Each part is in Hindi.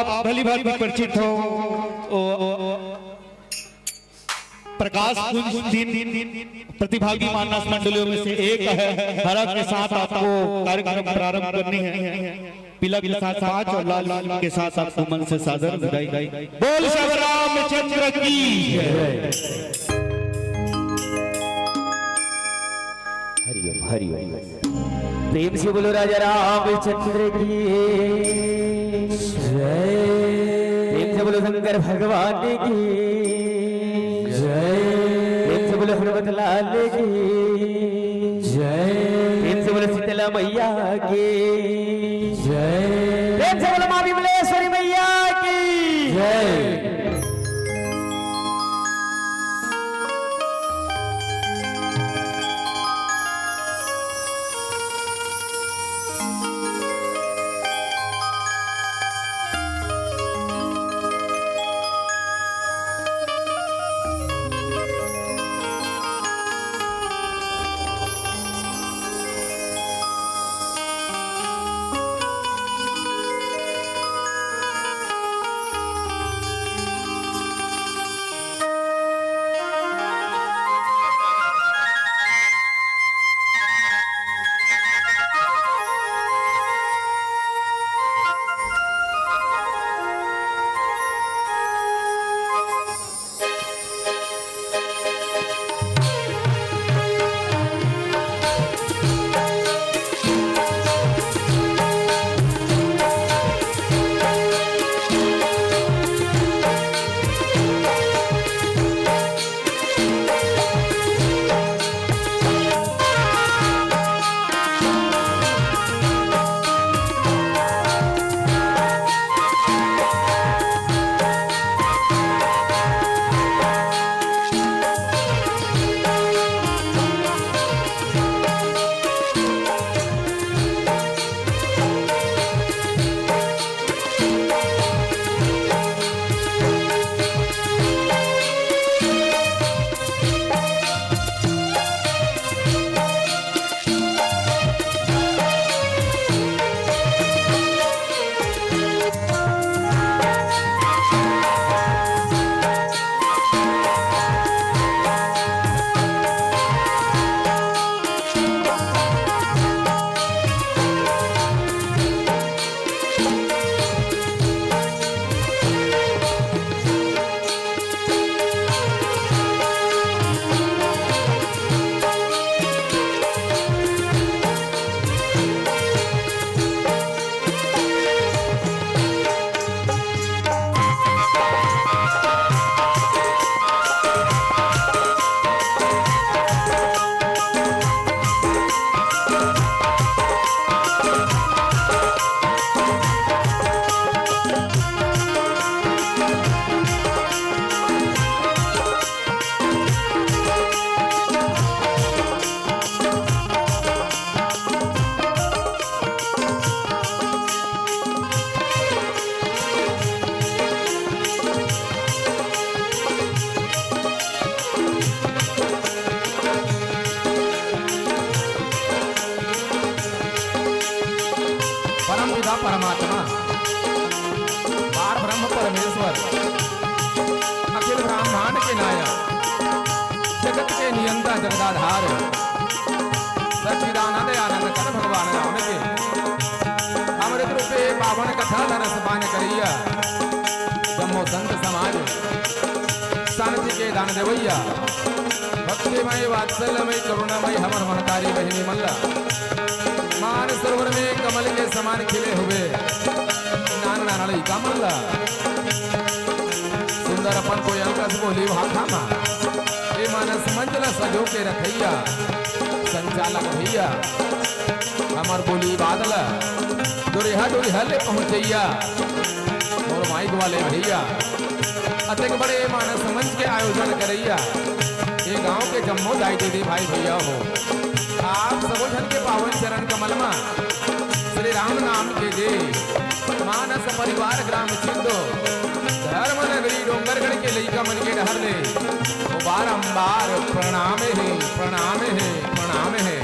आप भली भांति परिचित हो। प्रकाश कुंज 3 प्रतिभागी मानस मंडलियों में से एक है। हरा के साथ आपको कार्यक्रम प्रारंभ करनी है। पीला के साथ 5 और लाल के साथ आपको मन से सादर विदाई। बोल श्री रामचंद्र की जय। हरिओम हरिओम। प्रेम से बोलो राजा रामचंद्र की जय। प्रेम से बोलो शंकर भगवान की जय। प्रेम से बोलो हनुमत लाल की जय। प्रेम से बोलो शीतला मैया की जय। प्रेम से बोलो माँ विमलेश्वरी मैया की जय। परमात्मा पार ब्रह्म परमेश्वर अखिल ब्रह्मांड के नायक जगत के नियंता जगदाधार सच्चिदानंद आनंद कर भगवान राम के अमृत रूपे पावन कथा रस पान करिया जम्मो संत समाज शांति के दान देवैया भक्तिमय वात्सल्यमय करुणामय हमर महतारी बहिनी मल्ला मान सरोवर में कमल के समान खिले हुए नान नानड़ी का मल्ला सुंदर अपन को अंकस बोली भाखामा ये मानस मंजला सजो के रखैया संचालक भैया हमर बोली बादल दुरिहा ले पहुंचैया और माइक वाले भैया अतिक बड़े मानस मंच के आयोजन करैया ये गांव के जम्मो जाई दीदी भाई भैया हो आप सबो जन के पावन चरण कमल में श्री राम नाम के दे मानस परिवार ग्राम चिंदो धर्म नगरी डोंगरगढ़ के लइका मन के डहर ले बारंबार प्रणाम है प्रणाम है प्रणाम है।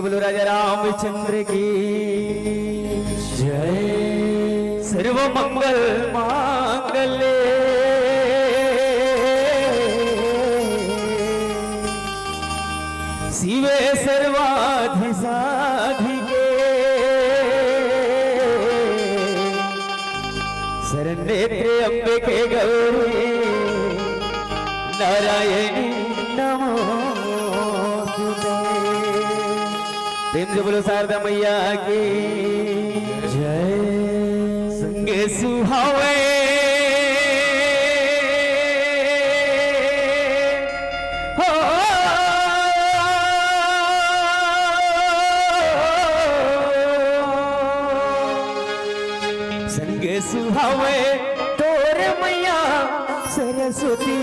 बोलो राजा रामचंद्र की जय। सर्व मंगल मांगल्ये शिवे सर्वाधि साधिके शरण्ये अंबिके गौरी नारायणी नमोस्तुते। प्रेम से बोलो शारदा मैया की जय। संगे सुहावे हो संगे सुहावे तोर मैया सरस्वती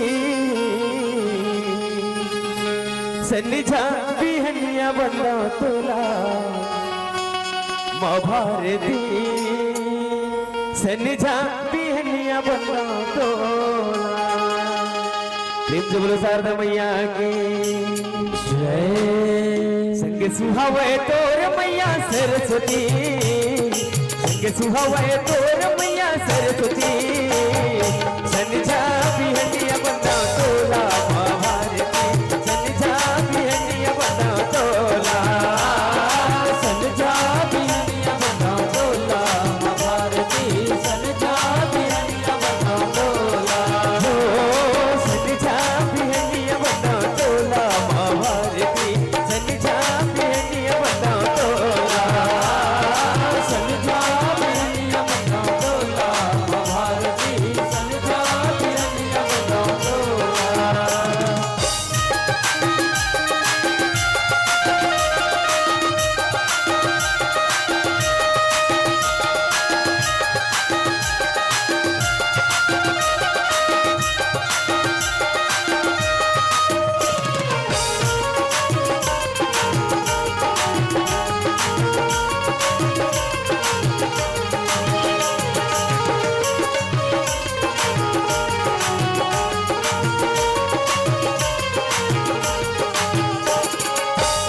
सन्निझा बिहनिया बंदा तोला माँ भारती सन्निझा बिहनिया बंदा तोला। प्रेम से बोलो शारदा मैया की जय। संगे सुहावे तोर मैया सरस्वती संगे सुहावे तोर मैया सरस्वती सन्निझा बिहनिया बंदा तोला माँ भारती सन्निझा बिहनिया बंदा तोला सन्निझा बिहनिया बंदा तोला माँ भारती सन्निझा बिहनिया बंदा तोला हो सन्निझा बिहनिया बंदा तोला माँ भारती सन्निझा बिहनिया बंदा तोला सन्निझा बिहनिया बंदा तोला माँ भारती सन्निझा बिहनिया बंदा तोला।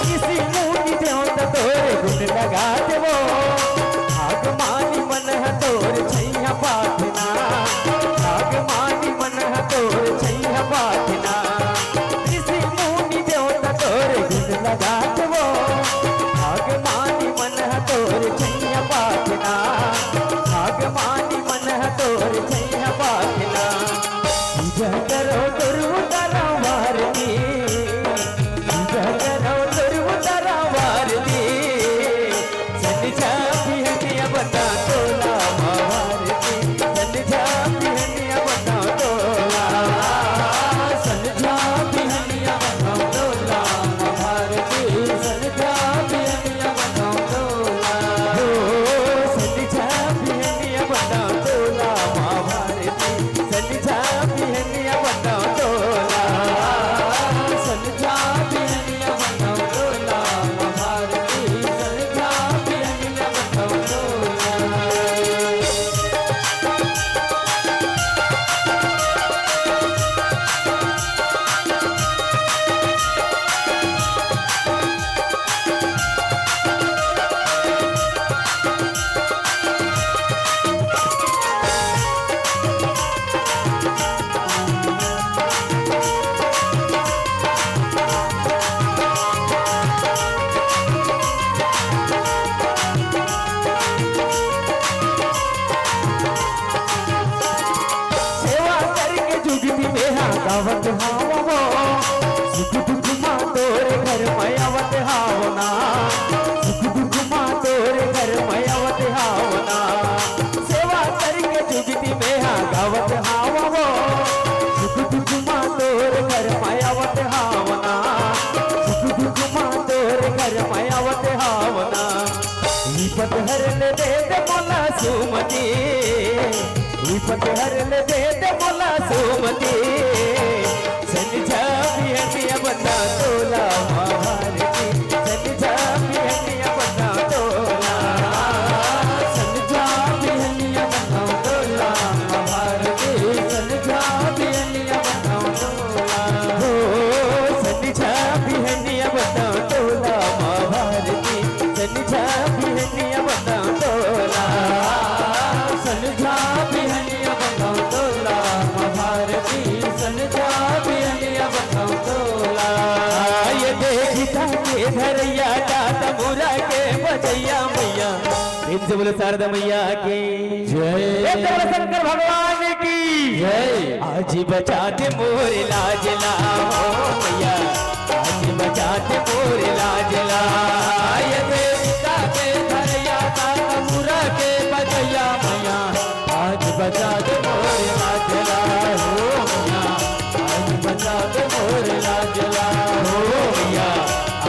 किसी मुनि देवता तोरे गुण लगा देवो भाग मानी मन है तोर छैया पाठना भाग मानी मन है तोर छैया पाठना। किसी मुनि देवता तोरे गुण लगा देवो भाग मानी मन है तोर छैया पाठना भाग मानी मन है तोर छैया पाठना। पूजा करो गुरु तारा वारती पूजा करो गुरु तारा वारती सन्निझा बिहनिया बंदा तोला माँ भारती सन्निझा बिहनिया बंदा तोला सन्निझा बिहनिया बंदा तोला माँ भारती सन्निझा बिहनिया बंदा तोला हो सन्निझा बिहनिया बंदा तोला माँ भारती सन्निझा बिहनिया बंदा तोला सन्निझा बिहनिया बंदा तोला माँ भारती सन्निझा बिहनिया बंदा तोला। सेवा करके जुगती में गावत हावो सुख दुख माँ तोरे घर में आवत हावना सुख दुख माँ तोरे घर में आवत हावना। सेवा करके जुगती में गावत हावो सुख दुख माँ तोरे घर में आवत हावना सुख दुख माँ तोरे घर में आवत हावना। विपत हरन दे दे मोला सुमति विपत हरन दे दे मोला सुमति सन्निझा बिहनिया बंदा तोला माँ भारती सन्निझा बिहनिया बंदा तोला सन्निझा बिहनिया बंदा तोला माँ भारती सन्निझा बिहनिया बंदा तोला हो सन्निझा बिहनिया बंदा तोला माँ भारती बिहनिया बताऊं तोला संझा बिहनिया बताऊं तोला भारती संझा बिहनिया बताऊं तोला ये देखता के धरैया दाता मुरा के बजैया मैया प्रेम से बोलो शारदा मैया की जय बोलो शंकर भगवान की जय आज बचा दे मोर लाज लाओ मैया आज बचा दे मोर लाज लाओ ये देखता के धरैया दाता मुरा के बजैया मैया आज बचा दे मोर लाज लाओ मैया आज बचा दे मोर लाज लाओ मैया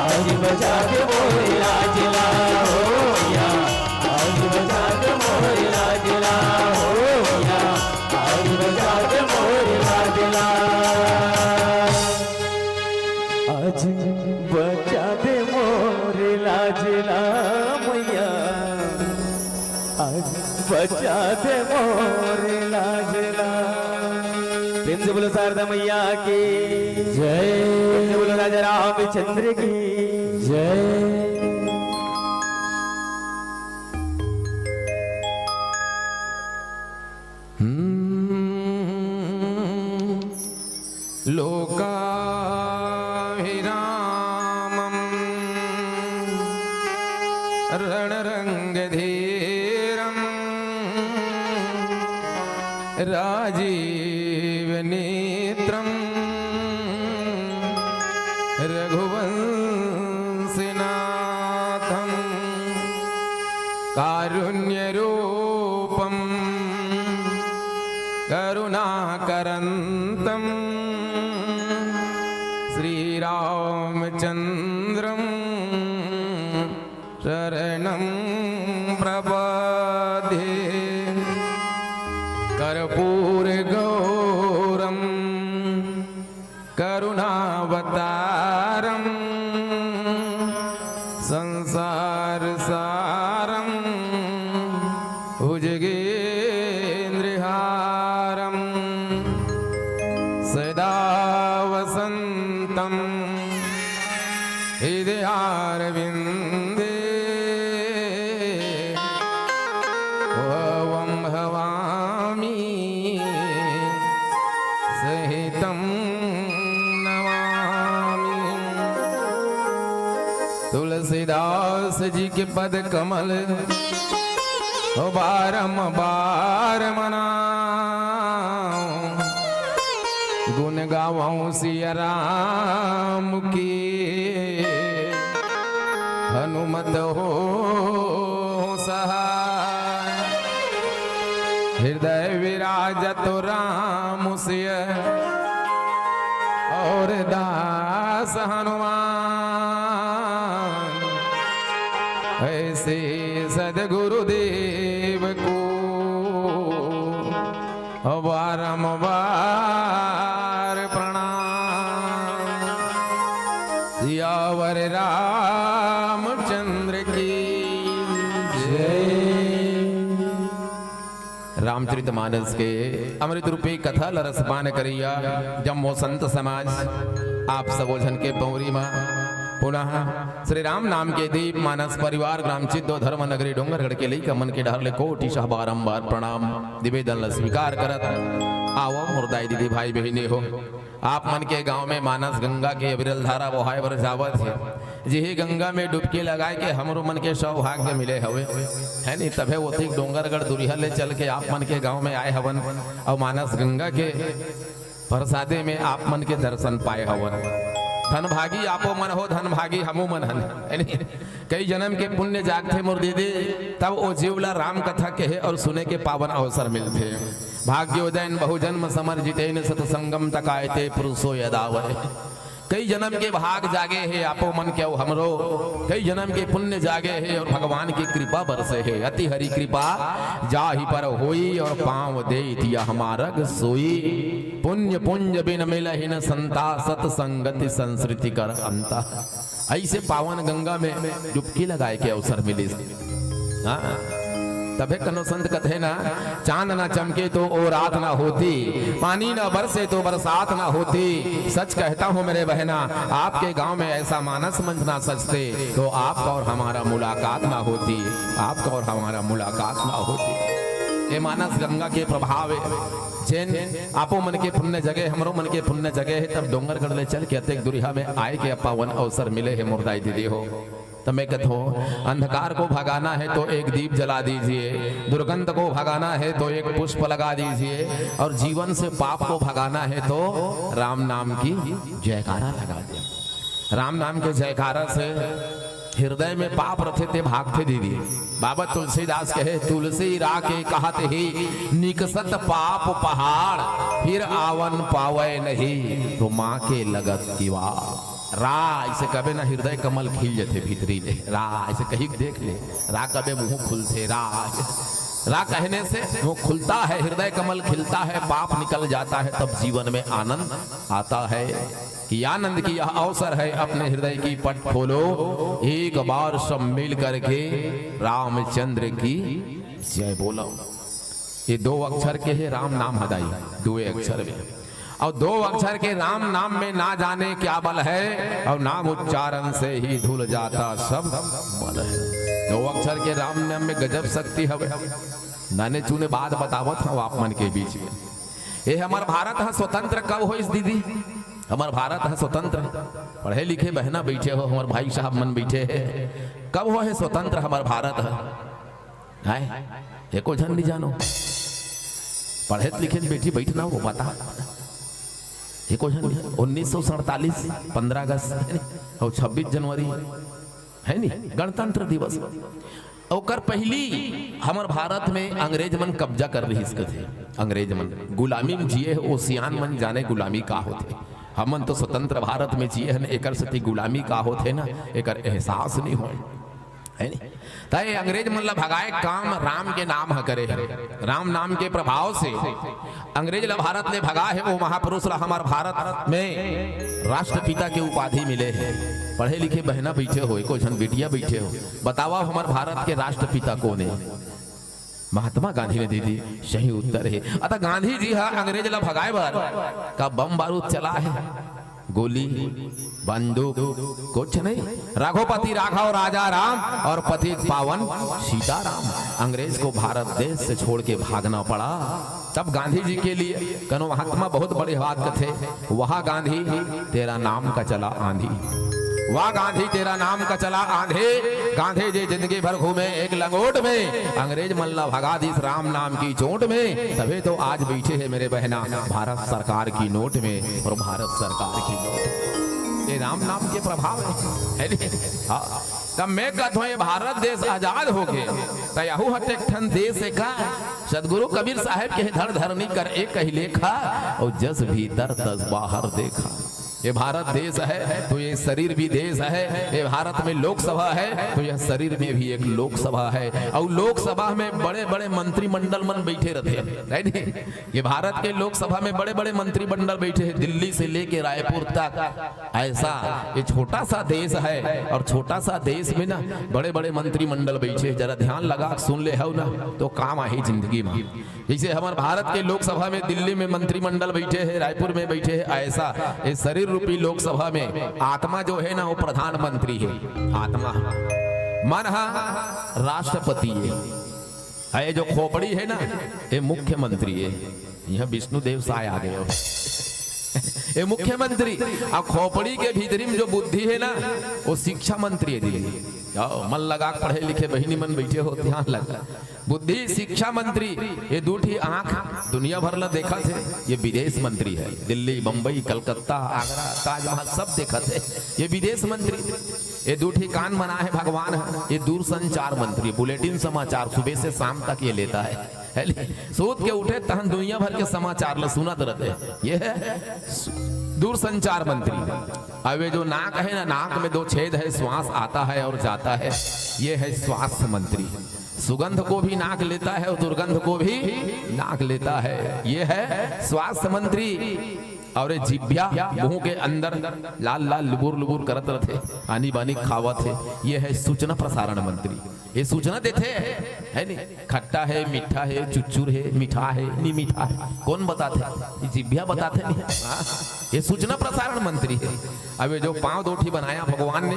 आज बचा दे मोर लाज लाओ मैया आज बचा दे मोर लाज लाओ मैया आज बचा दे मोर लाज लाओ आज बचा दे मोर लाज लाओ मैया आज बचा दे मोर लाज लाओ प्रेम से बोलो शारदा मैया की जय प्रेम से बोलो राजा रामचंद्र की जय लोकाभिरामं रणरङ्गधीरं राजीवनेत्रं रघुवंशिनाथं कारुण्यरूपं करुणाकरन्तं श्रीरामचन्द्रं शरणं प्रपद्ये कर्पूरगौरं करुणावतारं संसारसारं भुजगेन्द्रहारं सदा वसन्तं हृदयारविन्दे भवं भवामि सहितं नमामि तुलसीदास जी के पद कमल बारंबार मनाऊं गुण गावों सिया राम की हनुमत हो सहाय हृदय विराजत राम सिय और दास हनुमान ऐसे सदगुरुदेव को बारंबार प्रणाम सियावर रामचंद्र की जय। रामचरितमानस के अमृत रूपी कथा लरसपान करिया जम्मो संत समाज आप सबोझन के पौरी माँ पुनः श्री राम नाम के दीप मानस परिवार ग्राम चिद्दो धर्म नगरी डोंगरगढ़ के लिए मन के ढहरले कोटि शाह बारंबार प्रणाम निवेदन स्वीकार करत आओ मुर्दाई दीदी भाई बहनी हो आप मन के गांव में मानस गंगा के अविरल धारा बहाय बर जावत है जिही गंगा में डुबकी लगाए के हमरो मन के सौभाग्य मिले हवे है नहीं तभे वो ठीक डोंगरगढ़ दुरिहा ले चल के आप मन के गांव में आए हवन और मानस गंगा के प्रसादे में आप मन के दर्शन पाए हवन धन भागी आपो मन हो धन भागी हमो मन हन कई जन्म के पुण्य जागते मोर दीदी तब ओ जीवला राम कथा के है और सुने के पावन अवसर मिलते भाग्योदयन बहुजन्म समर जितेन सतसंगम तकायते पुरुषो यदावय कई जन्म के भाग जागे है आपो मन के हमरो कई जन्म के पुण्य जागे है और भगवान की कृपा बरसे है अति हरि कृपा जाहि पर होई और पांव दे दिया हमारा सोई पुण्य पुंज बिन मिलहि न संता सतसंगति संस्कृति कर अंता ऐसे पावन गंगा में डुबकी लगाए के अवसर मिले तबे कनो संत कथे ना, चांद ना चमके तो ओ रात ना होती, पानी ना बरसे तो बरसात ना होती। सच कहता हूँ मेरे बहना, आपके गांव में ऐसा मानस मंच ना सजते तो आपका और हमारा मुलाकात ना होती, आपका और हमारा मुलाकात ना होती। ये मानस गंगा के प्रभाव है। जैन आपो मन के पुण्य जगह, हमरो मन के पुण्य जगह है। तब डोंगरगढ़ ले चल के अतेक दुरिहा में आए के पावन अवसर मिले है मुर्दाई दीदी हो। तो मैं कहता हूँ, अंधकार को भगाना है तो एक दीप जला दीजिए, दुर्गंध को भगाना है तो एक पुष्प लगा दीजिए, और जीवन से पाप को भगाना है तो राम नाम की जयकारा लगा दे। राम नाम के जयकारा से हृदय में पाप रथे थे भागते दीदी। बाबा तुलसीदास कहे, तुलसी राके कहत ही निकसत पाप पहाड़, फिर आवन पावे नहीं तो माँ के लगत किवाड़। रा ऐसे कबे ना हृदय कमल खिल जाते भीतरी ले, रा ऐसे कहीं देख ले, रा कबे मुंह खुलते, रा कहने से वो खुलता है, हृदय कमल खिलता है, पाप निकल जाता है, तब जीवन में आनंद आता है। कि आनंद की यह अवसर है, अपने हृदय की पट खोलो, एक बार सब मिल करके रामचंद्र की जय बोलो। ये 2 अक्षर के है राम नाम हदाई, 2 अक्षर में, और 2 अक्षर के राम नाम में ना जाने क्या बल है, और नाम उच्चारण से ही धुल जाता सब बल है। 2 अक्षर के राम नाम में गजब शक्ति है। नाने चूने बात बतावत हूँ आप मन के बीच में। ये हमार भारत है स्वतंत्र कब हो इस दीदी? हमार भारत है स्वतंत्र, पढ़े लिखे बहना बैठे हो, हमारे भाई साहब मन बैठे हैं, कब हो है स्वतंत्र हमार भारत है? एको झन नहीं जानो, पढ़े लिखे बेटी बैठना हो बता, एको झन 1947 15 अगस्त और 26 जनवरी है नी गणतंत्र दिवस। और पहली हमार भारत में अंग्रेज मन कब्जा कर रही इसके थे, अंग्रेज मन गुलामी में जिए, ओसियान मन जाने गुलामी का होते, हमन तो स्वतंत्र भारत में जिए हैं, एकर सती गुलामी का होते ना, एकर एहसास नहीं हो है नी। ताए अंग्रेज मन ला भगाए काम राम के नाम ह करे है, राम नाम के प्रभाव से अंग्रेज ला भारत ने भगा है। वो महापुरुष ला हमार भारत में राष्ट्रपिता के उपाधि मिले है। पढ़े लिखे बहना बैठे हो, एको झन बेटिया बैठे हो, बतावा हमार भारत के राष्ट्रपिता कौन है? महात्मा गांधी ने दीदी सही उत्तर है। अतः गांधी जी हा अंग्रेज ला भगाए बार का बम बारूद चला है, गोली बंदूक कुछ नहीं, रघुपति राघव राजा राम और पतित पावन सीताराम। अंग्रेज को भारत देश से छोड़ के भागना पड़ा। तब गांधी जी के लिए कनो महात्मा बहुत बड़े बात थे, वहां गांधी तेरा नाम का चला आंधी, वाह गांधी तेरा नाम का चला आंधे। गांधी जी जिंदगी भर घूमे एक लंगोट में, अंग्रेज मल्ला भगा दी राम नाम की चोट में। तभी तो आज बैठे हैं मेरे बहना भारत सरकार की नोट में, और भारत सरकार की नोट ये राम नाम के प्रभाव है। हाँ, तब मैं कहता हूँ भारत देश आजाद हो गए तयहू हटे ठन देश का। सदगुरु कबीर साहब के धर धरनी कर एक ही लेखा, और जस भीतर तस बाहर देखा। ये भारत देश है तो ये शरीर भी देश है, ये भारत में लोकसभा है तो यह शरीर में भी एक लोकसभा है। और लोकसभा में बड़े बड़े मंत्रिमंडल मन बैठे रहते हैं। ये भारत के लोकसभा में बड़े बड़े मंत्रिमंडल बैठे हैं, दिल्ली से लेके रायपुर तक। ऐसा ये छोटा सा देश है, और छोटा सा देश में ना बड़े बड़े मंत्रिमंडल बैठे। जरा ध्यान लगा सुन ले हो ना तो काम आई जिंदगी में। जैसे हमारे भारत के लोकसभा में दिल्ली में मंत्रिमंडल बैठे हैं, रायपुर में बैठे हैं, ऐसा ये शरीर रूपी लोकसभा में आत्मा जो है ना वो प्रधानमंत्री है। आत्मा मन राष्ट्रपति है, जो खोपड़ी है ना ये मुख्यमंत्री है। यह विष्णुदेव साय आ गए ये मुख्यमंत्री। अब खोपड़ी के भीतरी में जो बुद्धि है ना वो शिक्षा मंत्री है। दिल्ली मन लगा पढ़े लिखे बहिनी मन बैठे हो, ध्यान लगा। बुद्धि शिक्षा मंत्री, ये दूठी आंख दुनिया भर ला देखा थे, ये विदेश मंत्री है। दिल्ली बंबई कलकत्ता आगरा ताजमहल सब देखा थे, ये विदेश मंत्री। ये दूठी कान मना है भगवान है, ये दूरसंचार मंत्री। बुलेटिन समाचार सुबह से शाम तक ये लेता है। सोच के उठे तहन दुनिया भर के समाचार ल सुनत रहते। ये है दूरसंचार मंत्री। अब ये जो नाक है ना, नाक में 2 छेद है, श्वास आता है और जाता है, ये है स्वास्थ्य मंत्री। सुगंध को भी नाक लेता है और दुर्गंध को भी नाक लेता है, ये है स्वास्थ्य मंत्री। और जिभ्या मुंह के अंदर लाल लाल लुबुर लुबुर करत रहते, आनी बानी खावत है, ये है सूचना प्रसारण मंत्री। ये सूचना देते है नहीं, खट्टा है, मीठा है, चुचुर है, मीठा है, नहीं मीठा है, कौन बताते? जिभ्या बताते नहीं है। ये सूचना प्रसारण मंत्री है। अब ये जो पांव दोठी बनाया भगवान ने,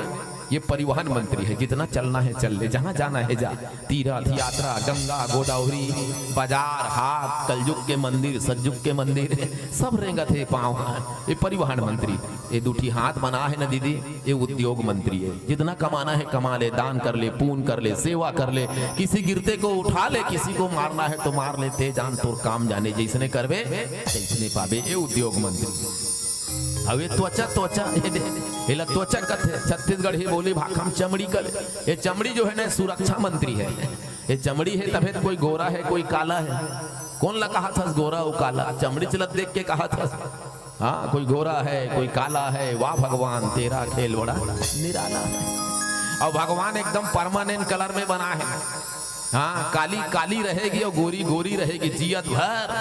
ये परिवहन मंत्री है। जितना चलना है चल ले, जहां जाना है जा, तीर्थ यात्रा, गंगा गोदावरी, बाजार हाट, कलयुग के मंदिर, सतयुग के मंदिर, सब रेंगत है पांव। ये परिवहन मंत्री। ये दूठी हाथ बना है ना दीदी, ये उद्योग मंत्री है। जितना कमाना है कमा ले, दान कर ले, पून कर ले, सेवा कर ले, किसी गिरते को उठा ले, किसी को मारना है तो मार ले, ते जान तोर काम जाने, जैसने करवे जैसने पावे। ये उद्योग मंत्री। अब ये त्वचा त्वचा कथे छत्तीसगढ़ ही बोली भाखम चमड़ी कर। ये चमड़ी जो है ना सुरक्षा मंत्री है। ये चमड़ी है तभी तो कोई गोरा है कोई काला है। कौन ला कहा था गोरा और काला? चमड़ी चलत देख के कहा था। हाँ, कोई गोरा है कोई काला है, वाह भगवान तेरा खेल बड़ा निराला है। और भगवान एकदम परमानेंट कलर में बना है। हाँ, काली काली रहेगी और गोरी गोरी रहेगी जियत भर।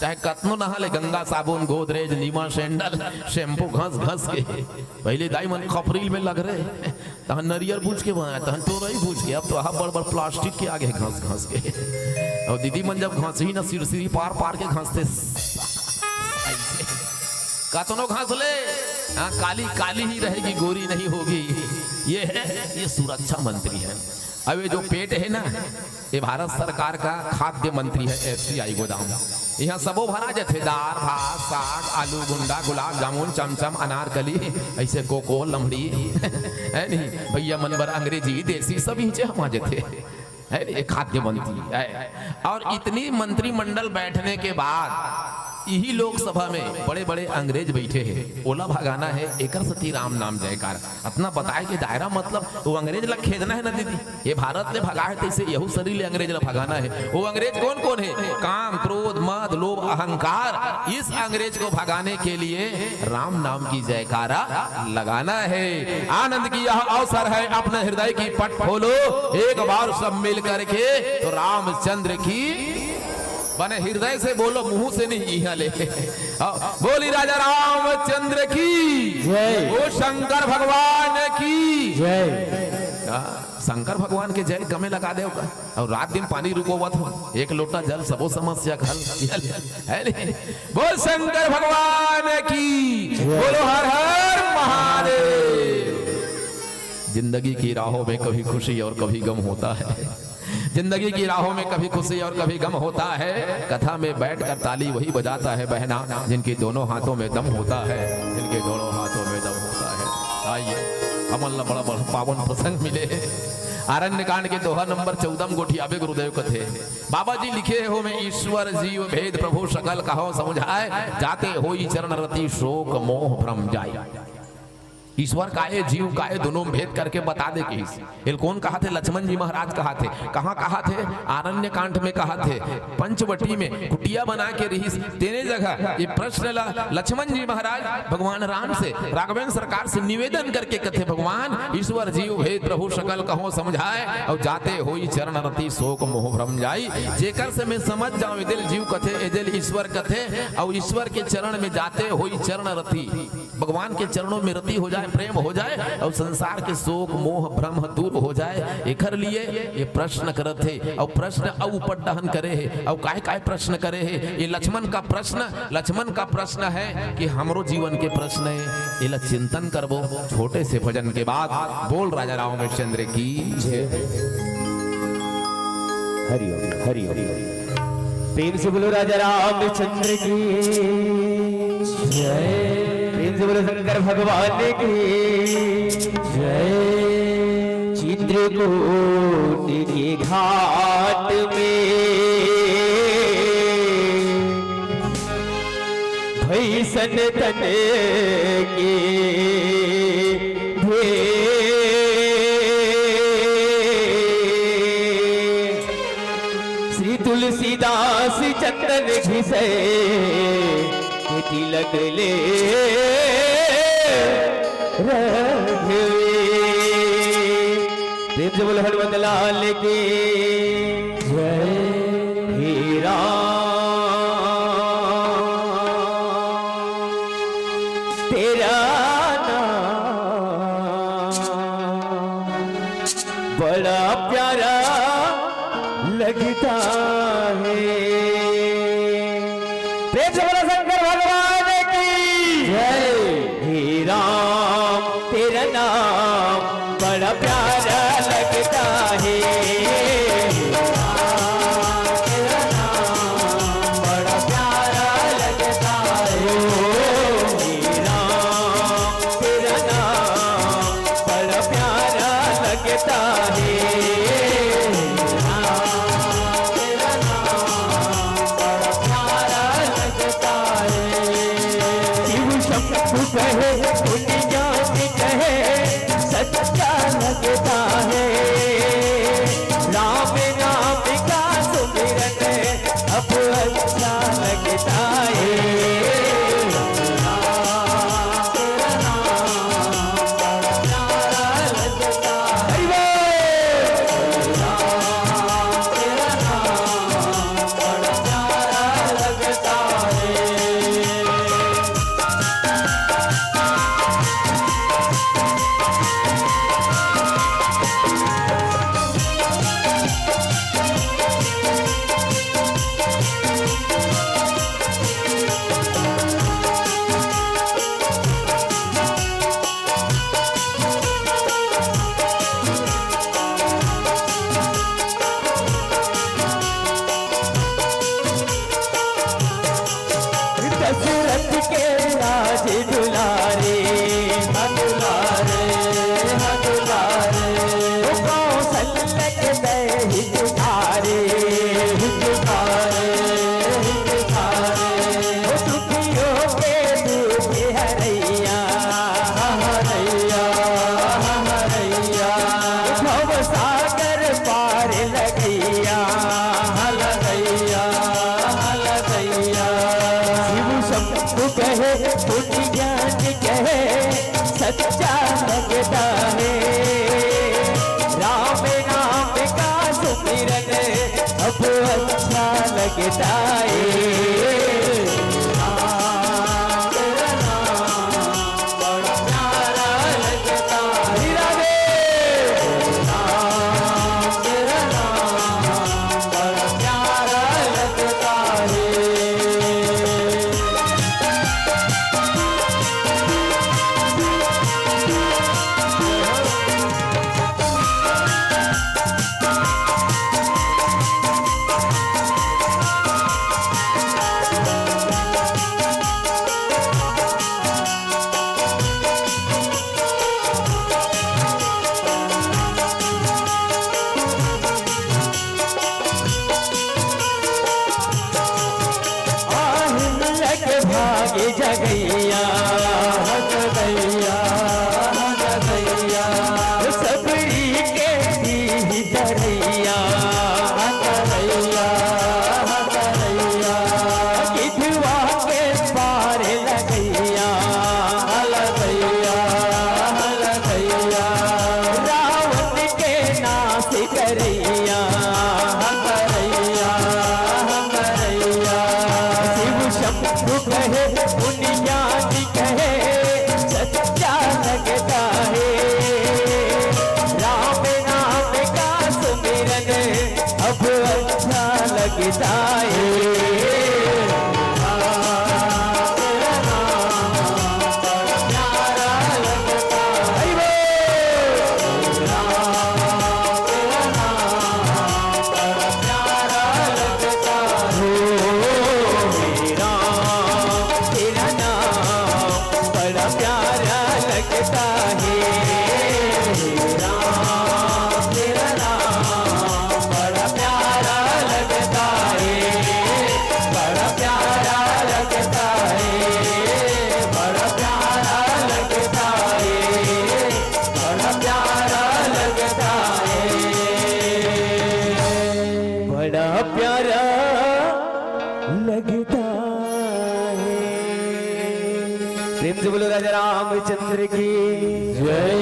चाहे कतनो नहा ले, गंगा साबुन, गोदरेज, नीमा, सैंडल, शैम्पू घस घस के। पहले दाई मन खपरील में लग रहे, तहन नरियर पूछ के बनाया, तहन तो रही पूछ के, अब तो हाँ बड़ बड़ प्लास्टिक के आगे घस घस के। और दीदी मन जब घस ही ना सिरसिरी पार पार के घसते, कतनो घस ले, हाँ काली काली ही रहेगी, गोरी नहीं होगी। ये है, ये सुरक्षा मंत्री है। अब ये जो पेट है ना, ये भारत सरकार का खाद्य मंत्री है। FCI गोदाम, यहाँ सबो भरा जाते, दाल भात साग आलू गुंडा गुलाब जामुन चमचम अनारकली, ऐसे कोको लमड़ी है नहीं भैया मनबर अंग्रेजी देसी सब ही हम आ जाते है। ये खाद्य मंत्री है। और इतनी मंत्रिमंडल बैठने के बाद यही लोकसभा में बड़े बड़े अंग्रेज बैठे हैं। ओला भगाना है, एकर सती राम नाम जयकार। अपना बताए कि दायरा मतलब वो अंग्रेज ला खेदना है ना दीदी। ये भारत ने भगा है, तैसे यहू शरीर ले अंग्रेज ला भगाना है। वो अंग्रेज कौन कौन है? काम क्रोध मद लोभ अहंकार। इस अंग्रेज को भगाने के लिए राम नाम की जयकारा लगाना है। आनंद की यह अवसर है, अपने हृदय की पट खोलो एक बार सब मिल करके, तो रामचंद्र की बने हृदय से बोलो, मुंह से नहीं, यहाँ ले। बोली राजा रामचंद्र की जय, ओ शंकर भगवान की जय। शंकर भगवान के जय गमे लगा दे। और रात दिन पानी रुकोवत हो, एक लोटा जल सबो समस्या खल है। बोल शंकर भगवान की, बोलो हर हर महादेव। जिंदगी की राहों में कभी खुशी और कभी गम होता है। जिंदगी की राहों में कभी खुशी और कभी गम होता है। कथा में बैठकर ताली वही बजाता है बहना, जिनके दोनों हाथों में दम होता है, जिनके दोनों हाथों में दम होता है। आइए हमल बड़ा बड़ा पावन प्रसंग मिले। आरण्य कांड के दोहा नंबर 14 गोठियाबे गुरुदेव कथे। बाबा जी लिखे हो में ईश्वर जीव भेद प्रभु सकल कहो समझाए, जाते होई चरण रति शोक मोह भ्रम जाए। ईश्वर काहे जीव काहे दोनों भेद करके बता दे कि कौन कहा थे? लक्ष्मण जी महाराज कहा थे। कहाँ कहा थे? आरण्य कांड में कहा थे। पंचवटी में कुटिया बना के रही तेने जगह ये प्रश्न लक्ष्मण जी महाराज भगवान राम से राघवेंद्र सरकार से निवेदन करके कथे, भगवान ईश्वर जीव भेद प्रभु सकल कहो समझाए, और जाते होई चरण रति शोक मोह भ्रम जाई। जेकर से मैं समझ जाऊं एदिल जीव कथे एदिल ईश्वर कथे, और ईश्वर के चरण में जाते होई चरण रति, भगवान के चरणों में रति हो जाए, प्रेम हो जाए, और संसार के शोक मोह भ्रम दूर हो जाए। एकर लिए ये प्रश्न करत है, और प्रश्न ऊपर दहन करे है। और काहे काहे प्रश्न करे है? ये लक्ष्मण का प्रश्न है कि हमरो जीवन के प्रश्न है। ये चिंतन करबो छोटे से भजन के बाद। बोल राजा रामचंद्र की जय। हरि ओम हरि ओम। प्रेम से बोलो राजा रामचंद्र की जय। बोलो शंकर भगवान की जय। चित्रकूट के घाट में भैसन तन के श्री तुलसीदास चंदन घिसे तिलक ले प्रेम से बोलो हनुमत लाल की जय। हे राम तेरा नाम बड़ा प्यारा लगता है। प्रेम से बोलो शंकर भगवान की जय। हे राम तेरा नाम बड़ा प्यारा लगता है। तेरा नाम बड़ा प्यारा लगता है। हे राम तेरा नाम बड़ा प्यारा लगता है। कहे दुनिया में कहे सच्चा लगता है। राम नाम का सुमिरन अब अच्छा लगता है। दशरथ के राज दुलारे दुलारे दुलारे कौशल्य के दही दुखारे दुखारे दुखारे दुखियों के दुख हरैया हरैया हरैया भव सागर पार लगैया लगैया लगैया। कहे दुनिया में कहे सच्चा लगता है। राम नाम का सुमिरन अब अच्छा लगता है। तेरा नाम बड़ा प्यारा लगता है। तेरा नाम बड़ा प्यारा लगता है। भागे जगैया जगैया जगैया सबरी के दी तरैया तरैया तरैया किधवा के पार लगैया लगैया लगैया रावण के नाश करैया करैया करैया। शिव शंभु कहे दुनिया की कहे सच्चा लगता है। राम नाम का सुमिरन अब अच्छा लगता है। तेरा नाम बड़ा प्यारा लगता है। तेरा नाम बड़ा प्यारा लगता है। तेरा नाम बड़ा प्यारा लगता है। तेरा नाम बड़ा प्यारा लगता है। बड़ा प्यारा लगता है। बड़ा प्यारा लगता है। बड़ा प्यारा लगता है। बड़ा प्यारा लगता है। प्रेम से बोलो राजा रामचंद्र की जय।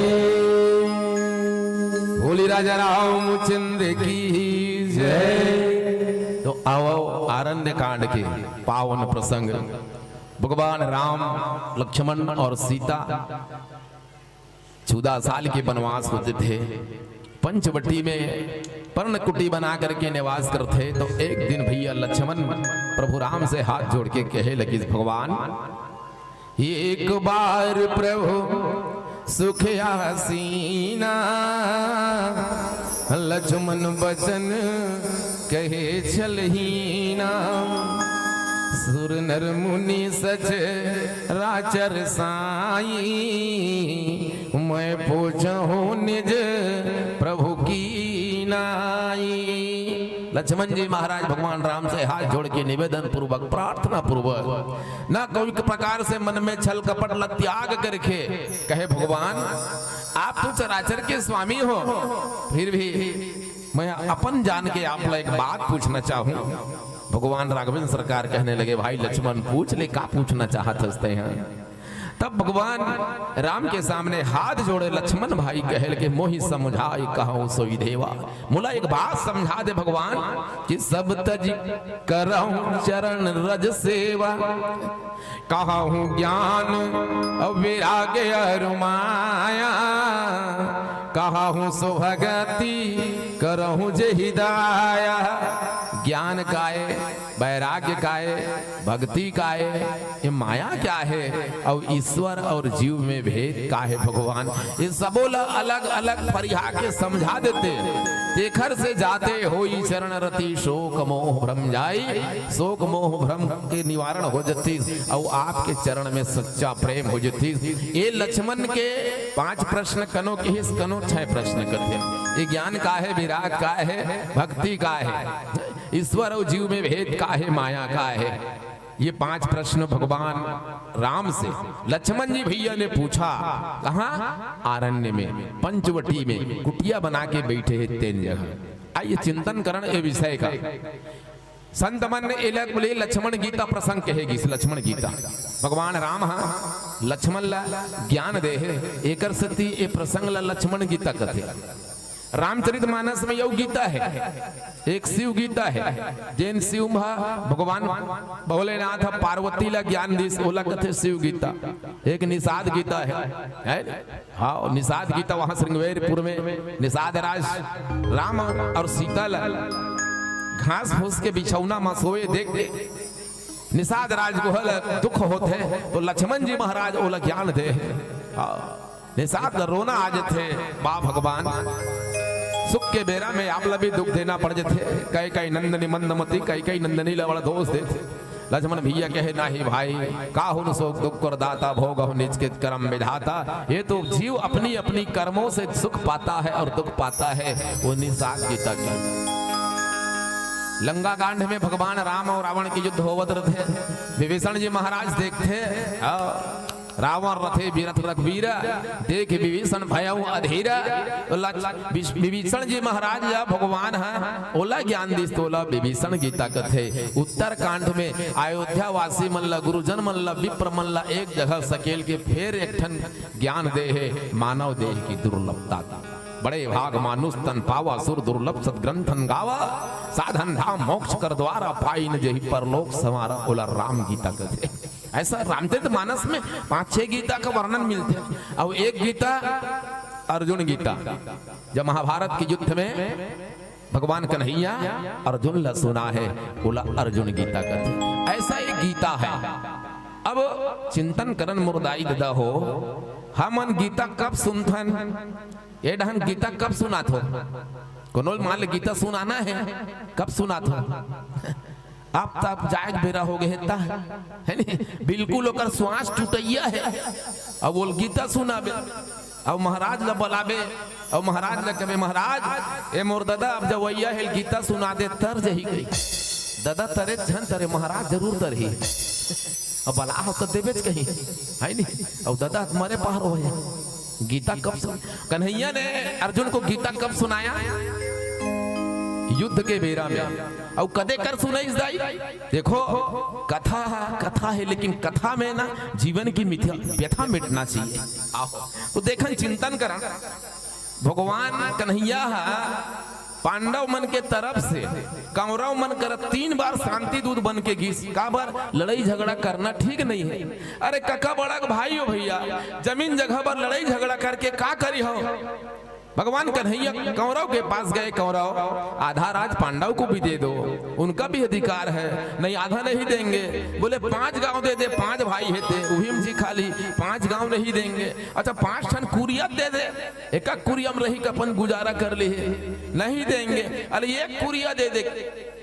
बोली राजा रामचंद्र की जय। तो आओ आरण्य कांड के पावन प्रसंग। भगवान राम लक्ष्मण और सीता 14 साल के वनवास होते थे। पंचवटी में पर्णकुटी बना करके निवास करते। तो एक दिन भैया लक्ष्मण प्रभु राम से हाथ जोड़ के कहे लगे, भगवान एक बार प्रभु सुख हसीना, लक्ष्मण बचन कहे चलहीना, सुर नर मुनि सच राचर साई, मैं पूछूं निज प्रभु की नाई। लक्ष्मण जी महाराज भगवान राम से हाथ जोड़ के निवेदन पूर्वक, प्रार्थना पूर्वक, न कोई प्रकार से मन में छल कपट त्याग करके कहे, भगवान आप तो चराचर के स्वामी हो, फिर भी मैं अपन जान के आप एक बात पूछना चाहूं। भगवान राघवेंद्र सरकार कहने लगे, भाई लक्ष्मण पूछ ले, का पूछना चाहते हैं। तब भगवान राम के सामने हाथ जोड़े लक्ष्मण भाई कहे लगे, मोहि समझाई कहूं सोई देवा, मुला एक बात समझा दे भगवान कि सब तज करहूं चरण रज सेवा, कहूं ज्ञान विराग अरुमाया, कहूं सुभगति करहूं जहि दाया। ज्ञान काए, वैराग्य काए, भक्ति काए, ये माया क्या है, और ईश्वर और जीव में भेद का है भगवान। ये सबोला अलग अलग परिहा के समझा देते। देखर से जाते होई चरण रति, शोक मोह भ्रम जाई, शोक मोह भ्रम के निवारण हो जाती, और आपके चरण में सच्चा प्रेम हो जाती। ये लक्ष्मण के 5 प्रश्न कनो के हिस कनो 6 प्रश्न करते। ये ज्ञान का है, विराग का है, भक्ति का है, ईश्वर और जीव में भेद का है, माया का है। ये 5 प्रश्न भगवान राम से लक्ष्मण जी भैया ने पूछा। कहाँ? आरण्य में, पंचवटी में कुटिया बना के बैठे हैं 3 जगह। आइए चिंतन करण ए विषय का। संत मन ने बोले लक्ष्मण गीता प्रसंग कहेगी। लक्ष्मण गीता भगवान राम हाँ लक्ष्मण ला ज्ञान दे है, एकर सती ए प्रसंग ला लक्ष्मण गीता कथे। रामचरितमानस में यह गीता है, एक शिव गीता है, जैन शिव भगवान भोलेनाथ पार्वती ला ज्ञान दी ओला कथे शिव गीता। एक निषाद गीता है हाँ, निषाद गीता वहां श्रृंगेरपुर में निषाद राज राम और सीता ला घास फूस के बिछौना में सोए देख दे निषाद राज को दुख होते तो लक्ष्मण जी महाराज ओला ज्ञान दे। निषाद रोना आ जाते, बा भगवान सुख के बेरा में आप भी दुख देना पड़ जाते। कई कई नंदनी मंदमती, कई कई नंदनी लवड़ दोष देते। लक्ष्मण भैया कहे नाही भाई, काहुन शोक दुख कर दाता, भोग निज के कर्म विधाता। ये तो जीव अपनी अपनी कर्मों से सुख पाता है और दुख पाता है। वो निषाद गीता की लंका कांड में भगवान राम और रावण के युद्ध होवत रहे। विभीषण जी महाराज देखते रावण रथे बीरथ रघुवीरा, देख विभीषण भयउ अधीरा। विभीषण जी महाराज या भगवान है ओला ज्ञान दिस तोला विभीषण गीता कथे। उत्तर कांड में अयोध्या वासी मल्ला गुरुजन मल्ला विप्र मल्ला एक जगह सकेल के फिर एक ठन ज्ञान दे है मानव देह की दुर्लभता। बड़े भाग मानुष तन पावा, सुर दुर्लभ सदग्रंथन गावा, साधन धाम मोक्ष कर द्वारा पाई न जही परलोक समारा। ओला राम गीता कथे। ऐसा रामचरितमानस में 5-6 गीता का वर्णन मिलते हैं। और एक गीता अर्जुन गीता, जब महाभारत के युद्ध में भगवान कन्हैया अर्जुन ला सुना है, बोला अर्जुन गीता कथे। ऐसा एक गीता है। अब चिंतन करन मुर्दाई ददा हो, हमन गीता कब सुनथन, ये ढंग गीता कब सुनात हो? कोनो मान ले गीता सुनाना है, कब सुनात हो? आप तब जायक बेरा हो गए है नहीं, बिल्कुल ओकर श्वास टूटैया है। अब वो गीता सुनाबे और महाराज ला बुलाबे और महाराज ला कहे महाराज ए मोर दादा अब जब वैया है गीता सुना दे तर जही गई दादा तरे झन तरे महाराज जरूर तरही अब बला हो तो देवेच कहीं है नहीं। और दादा तुम्हारे पार हो गीता कब सुन, कन्हैया ने अर्जुन को गीता कब सुनाया? युद्ध के बेरा में। और कदे कर सुनाई दाई, देखो कथा है लेकिन कथा में ना जीवन की व्यथा मिटना चाहिए। आओ तो देखन चिंतन करा, भगवान कन्हैया पांडव मन के तरफ से कौरव मन कर 3 बार शांति दूत बन के गीस। का बार लड़ाई झगड़ा करना ठीक नहीं है। अरे कका बड़ा भाई हो भैया, जमीन जगह पर लड़ाई झगड़ा करके का करी हो? भगवान कन्हैया कौरव के पास गए। कौरव आधा राज पांडव को भी दे दो, उनका भी अधिकार है। नहीं आधा नहीं देंगे। बोले 5 गांव दे दे, 5 भाई है थे उहिम जी खाली 5 गांव नहीं देंगे। अच्छा 5 ठन कुरिया दे दे, एक कुरियम रही कपन गुजारा कर ली, नहीं देंगे। अरे 1 कुरिया दे दे।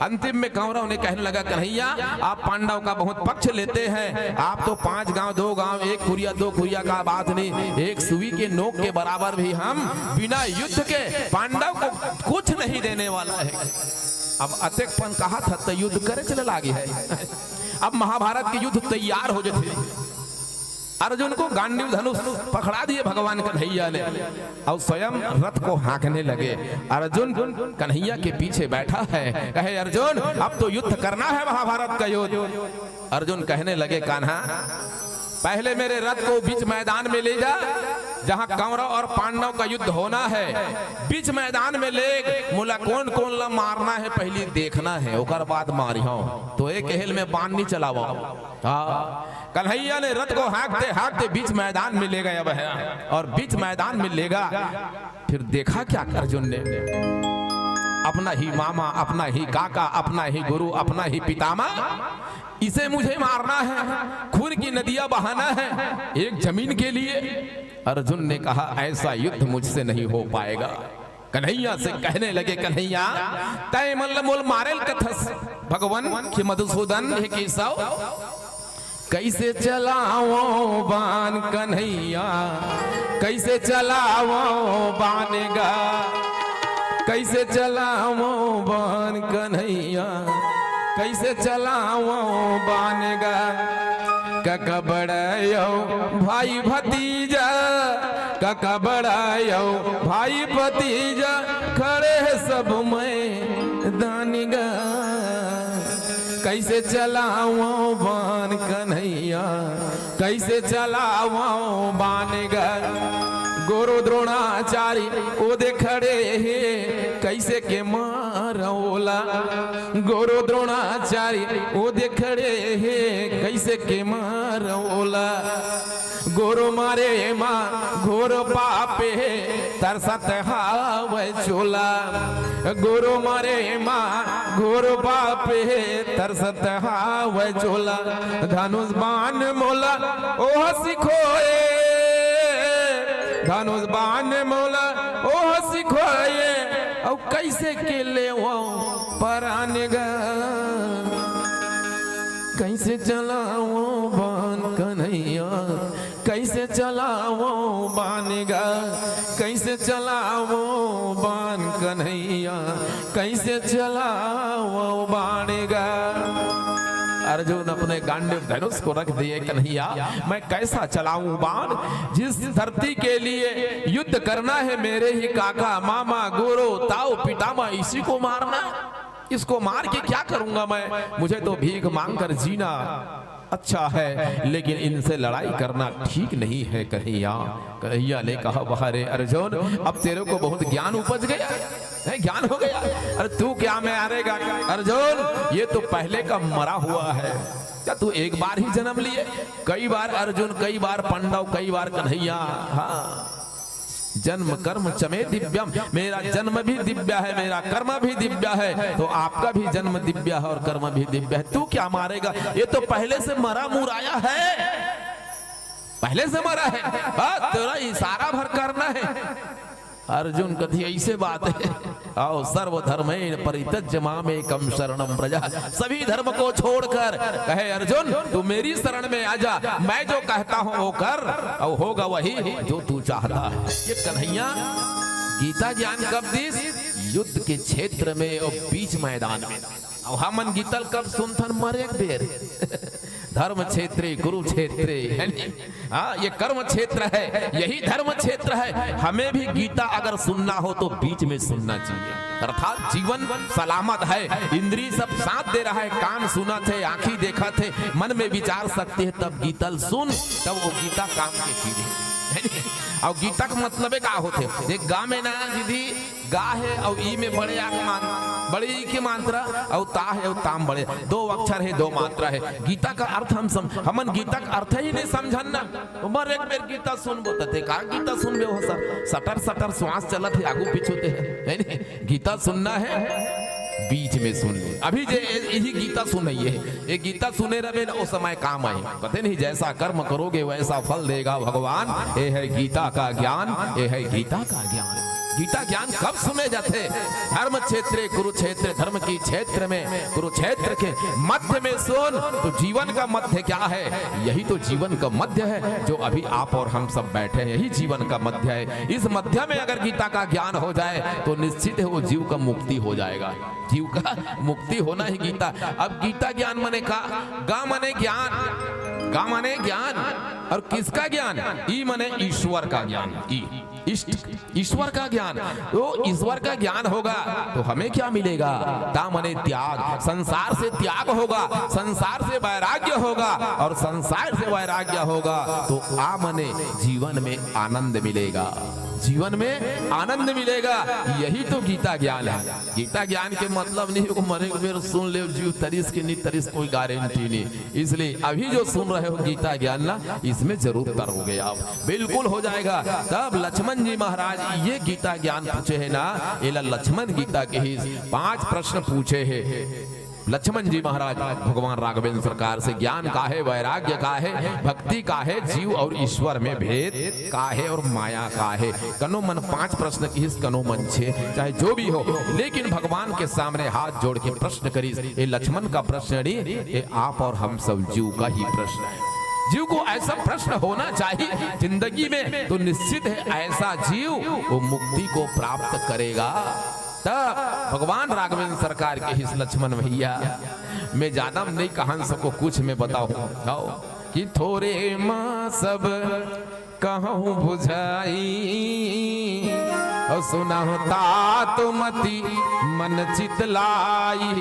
अंतिम में कौरव ने कहने लगा कन्हैया आप पांडव का बहुत पक्ष लेते हैं, आप तो 5 गांव 2 गांव 1 कुरिया 2 कुरिया का बात नहीं, 1 सुई के नोक के बराबर भी हम बिना युद्ध के पांडव को कुछ नहीं देने वाला है। अब अतिकपन कहा था तो युद्ध करे चले लागे है। अब महाभारत के युद्ध तैयार हो जाते। अर्जुन को गांडीव धनुष पकड़ा दिए भगवान कन्हैया ने और स्वयं रथ को हाँकने लगे। अर्जुन कन्हैया के पीछे बैठा है। कहे अर्जुन अब तो युद्ध करना है, महाभारत का युद्ध। अर्जुन कहने लगे कान्हा पहले मेरे रथ को बीच मैदान में ले जा, जहां कौरव और पांडव का युद्ध होना है। बीच मैदान में ले मुला कौन कौन ला मारना है पहले देखना है, ओकर बाद मारियो तो एक हेल में बाण नहीं चलावा। कन्हैया ने रथ को हाँकते हाँकते बीच मैदान में ले गया वह, और बीच मैदान में लेगा। फिर देखा क्या अर्जुन ने, अपना ही मामा, अपना ही काका, अपना ही गुरु, अपना ही पितामह, इसे मुझे मारना है, खून की नदियां बहाना है एक जमीन के लिए। अर्जुन ने कहा ऐसा युद्ध मुझसे नहीं हो पाएगा। कन्हैया से कहने लगे कन्हैया तय मल्ल मोल मारेल कथस भगवान कि मधुसूदन हे केशव कैसे चलाओ बाण कन्हैया, कैसे चलाओ बानेगा, कैसे चलाओ बाण कन्हैया, कैसे चलाओ बानेगा। काका बड़ायो भाई भतीजा, काका बड़ायो भाई भतीजा, खड़े है सब मैदानिगा। कैसे चलाओ बाण कन्हैया, कैसे चलाओ बानेगा। गुरु द्रोणाचार्य ओदे खड़े हे कैसे के मारोला, गुरु द्रोणाचार्य ओदे खड़े हे कैसे के मारोला। गुरु मारे माँ घोर पापे तरसत हावे चोला, गुरु मारे माँ घोर पापे तरसत हावे चोला। धनुष बाण मोला ओह सिखोए, धनुष बाण मोला ओह सिखोए, और कैसे के ले वो परानेगा। कैसे चलाओ बाण कन्हैया, कैसे चलाओ बानेगा, कैसे चलाओ बाण कन्हैया, कैसे चलाओ बानेगा। अर्जुन अपने गांडीव धनुष को रख दिए कन्हैया मैं कैसा चलाऊं बाण, जिस धरती के लिए युद्ध करना है मेरे ही काका मामा गुरु ताऊ पितामह, इसी को मारना, इसको मार के क्या करूंगा मैं, मुझे तो भीख मांगकर जीना अच्छा है, लेकिन इनसे लड़ाई करना ठीक नहीं है कन्हैया। कन्हैया ने कहा बाहरे अर्जुन अब तेरे को बहुत ज्ञान उपज गया है, ज्ञान हो गया। अरे तू क्या मैं हारेगा अर्जुन, ये तो पहले का मरा हुआ है, क्या तू एक बार ही जन्म लिए, कई बार अर्जुन, कई बार पांडव, कई बार कन्हैया। हाँ जन्म कर्म चमे दिव्यम, मेरा जन्म भी दिव्य है, मेरा कर्म भी दिव्य है, तो आपका भी जन्म दिव्य है और कर्म भी दिव्य है। तू क्या मारेगा, ये तो पहले से मरा मुराया है, पहले से मरा है, तेरा इशारा भर करना है। अर्जुन कथी ऐसे बात है, आओ सर्वधर्मेण परित्यज्य मामेकं शरणं व्रज, सभी धर्म को छोड़कर कहे अर्जुन तू मेरी शरण में आजा, मैं जो कहता हूं वो कर और होगा वही जो तू चाहता है। ये कन्हैया गीता ज्ञान कब दिस, युद्ध के क्षेत्र में और बीच मैदान में, और हमन गीतल कब सुनथन मर एक बेर धर्म क्षेत्र कुरुक्षेत्र है, हाँ ये कर्म क्षेत्र है, यही धर्म क्षेत्र है। हमें भी गीता अगर सुनना हो तो बीच में सुनना चाहिए, अर्थात जीवन सलामत है, इंद्री सब साथ दे रहा है, कान सुना थे, आंखी देखा थे, मन में विचार सकते है, तब गीतल सुन, तब वो गीता काम की चीज है। और गीता का मतलब का होते, एक गा में ना दीदी गा है और ई में बड़े आसमान, बड़ी की मात्रा और ता है और ताम बड़े, दो अक्षर है दो मात्रा है। गीता का अर्थ हमन गीता का अर्थ ही नहीं समझन ना। उमर एक बेर गीता सुन बोते का गीता सुनबे हो सर, सटर सटर श्वास चलत है आगू पीछूते है नहीं? गीता सुनना है बीच में सुन ले। अभी जे यही गीता सुनिए, ये गीता सुने रहे ना उस समय काम आए। पता नहीं जैसा कर्म करोगे वैसा फल देगा भगवान। ये है गीता का ज्ञान, ये है गीता का ज्ञान। गीता ज्ञान कब सुने जाते? धर्म क्षेत्र कुरुक्षेत्र, धर्म की क्षेत्र में कुरुक्षेत्र के मध्य में सुन। तो जीवन का मध्य क्या है? यही तो जीवन का मध्य है जो अभी आप और हम सब बैठे हैं, यही जीवन का मध्य है। इस मध्य में अगर गीता का ज्ञान हो जाए तो निश्चित है वो जीव का मुक्ति हो जाएगा। जीव का मुक्ति होना ही गीता। अब गीता ज्ञान माने का? गा माने ज्ञान, गा माने ज्ञान। और किसका ज्ञान? ई माने ईश्वर का ज्ञान, ईश्वर का ज्ञान। तो ईश्वर का ज्ञान होगा तो हमें क्या मिलेगा? ता माने त्याग, संसार से त्याग होगा, संसार से वैराग्य होगा, और संसार से वैराग्य होगा तो आ माने जीवन में आनंद मिलेगा, जीवन में आनंद मिलेगा। यही तो गीता ज्ञान है। गीता ज्ञान के मतलब नहीं को मरे बेर सुन ले जीव तरिस के नहीं तरिस कोई गारंटी नहीं। इसलिए अभी जो सुन रहे हो गीता ज्ञान ना, इसमें जरूर करोगे आप, बिल्कुल हो जाएगा। तब लक्ष्मण जी महाराज ये गीता ज्ञान पूछे है ना, ये लक्ष्मण गीता के ही 5 प्रश्न पूछे हैं लक्ष्मण जी महाराज भगवान राघवेंद्र सरकार से। ज्ञान का है, वैराग्य का है, भक्ति का है, जीव और ईश्वर में भेद का है, और माया का है। कनो मन 5 प्रश्न की, कनो मन 6, चाहे जो भी हो, लेकिन भगवान के सामने हाथ जोड़ के प्रश्न करी। ये लक्ष्मण का प्रश्न नहीं, ये आप और हम सब जीव का ही प्रश्न है। जीव को ऐसा प्रश्न होना चाहिए जिंदगी में, तो निश्चित है ऐसा जीव वो मुक्ति को प्राप्त करेगा। तब भगवान राघवेंद्र सरकार के हिस लक्ष्मण भैया, मैं ज्यादा नहीं कहान सबको कुछ में बताओ कि थोड़े माँ सब कहूँ बुझाई, और सुना तात मति मन चितलाई।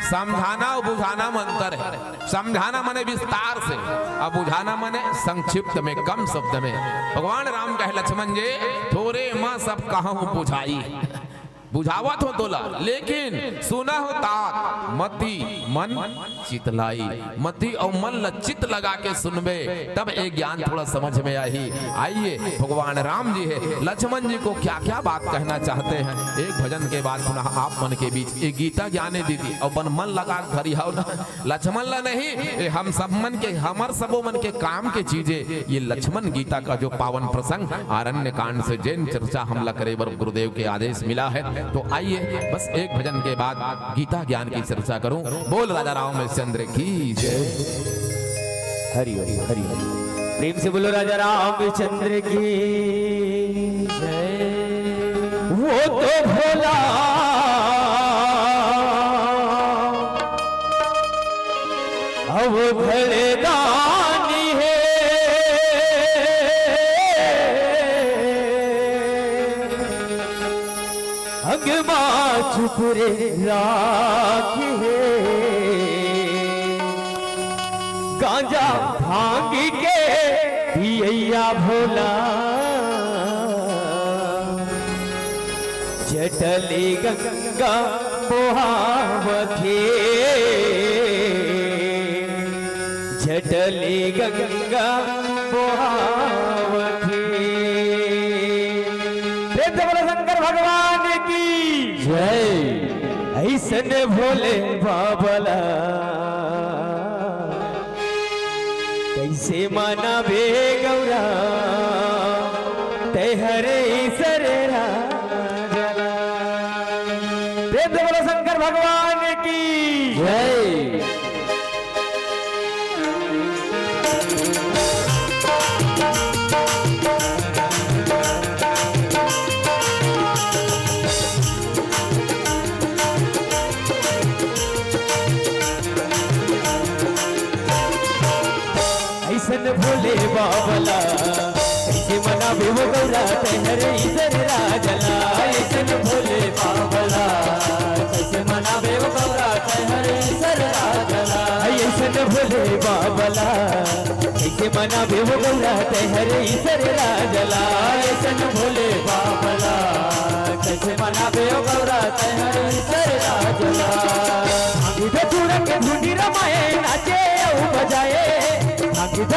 समझाना और बुझाना में अंतर है। समझाना माने विस्तार से, और बुझाना माने संक्षिप्त में, कम शब्द में। भगवान राम कहे लक्ष्मण जी थोड़े माँ सब कहूँ बुझाई, बुझावत हो तोला, लेकिन सुना हो तात मति मन चितलाई। मति और मन लचित लगा के सुनबे तब एक ज्ञान थोड़ा समझ में आई। आइए भगवान राम जी है लक्ष्मण जी को क्या क्या बात कहना चाहते हैं। एक भजन के बाद पुनः आप मन के बीच एक गीता ज्ञाने दीदी और मन लगा धरी हो ना, लक्ष्मण ला नहीं, हम सब मन के, हमार सबो मन के काम के चीजें। ये लक्ष्मण गीता का जो पावन प्रसंग आरण्य कांड से जैन चर्चा हमला करे बर गुरुदेव के आदेश मिला है। तो आइए बस एक भजन के बाद गीता ज्ञान की चर्चा करूं। बोल राजा रामचंद्र की जय। हरि हरि हरि हरि। प्रेम से बोलो राजा रामचंद्र की जय। वो तो भोला अब भले दानी है, अगमा चुप रे राखी है, गांजा भांग के पियैया भोला, जटली गंगा पोहावथे, जटली गंगा पोहावथे। शंकर भगवान की जय। ऐसन भोले बाबला कैसे मनाबे गौरा तेहरे सरे राजला। बोलो शंकर भगवान की जय। भोले बाबला कैसे मनाबे वो गौरा तेहरे इधर राजला। ऐसन भोले बाबला कैसे मनाबे वो गौरा तेहरे इधर राजला। ऐसन भोले बाबला कैसे मनाबे वो गौरा तेहरे इधर राजला। ऐसन भोले बाबला कैसे मनाबे वो गौरा तेहरे इधर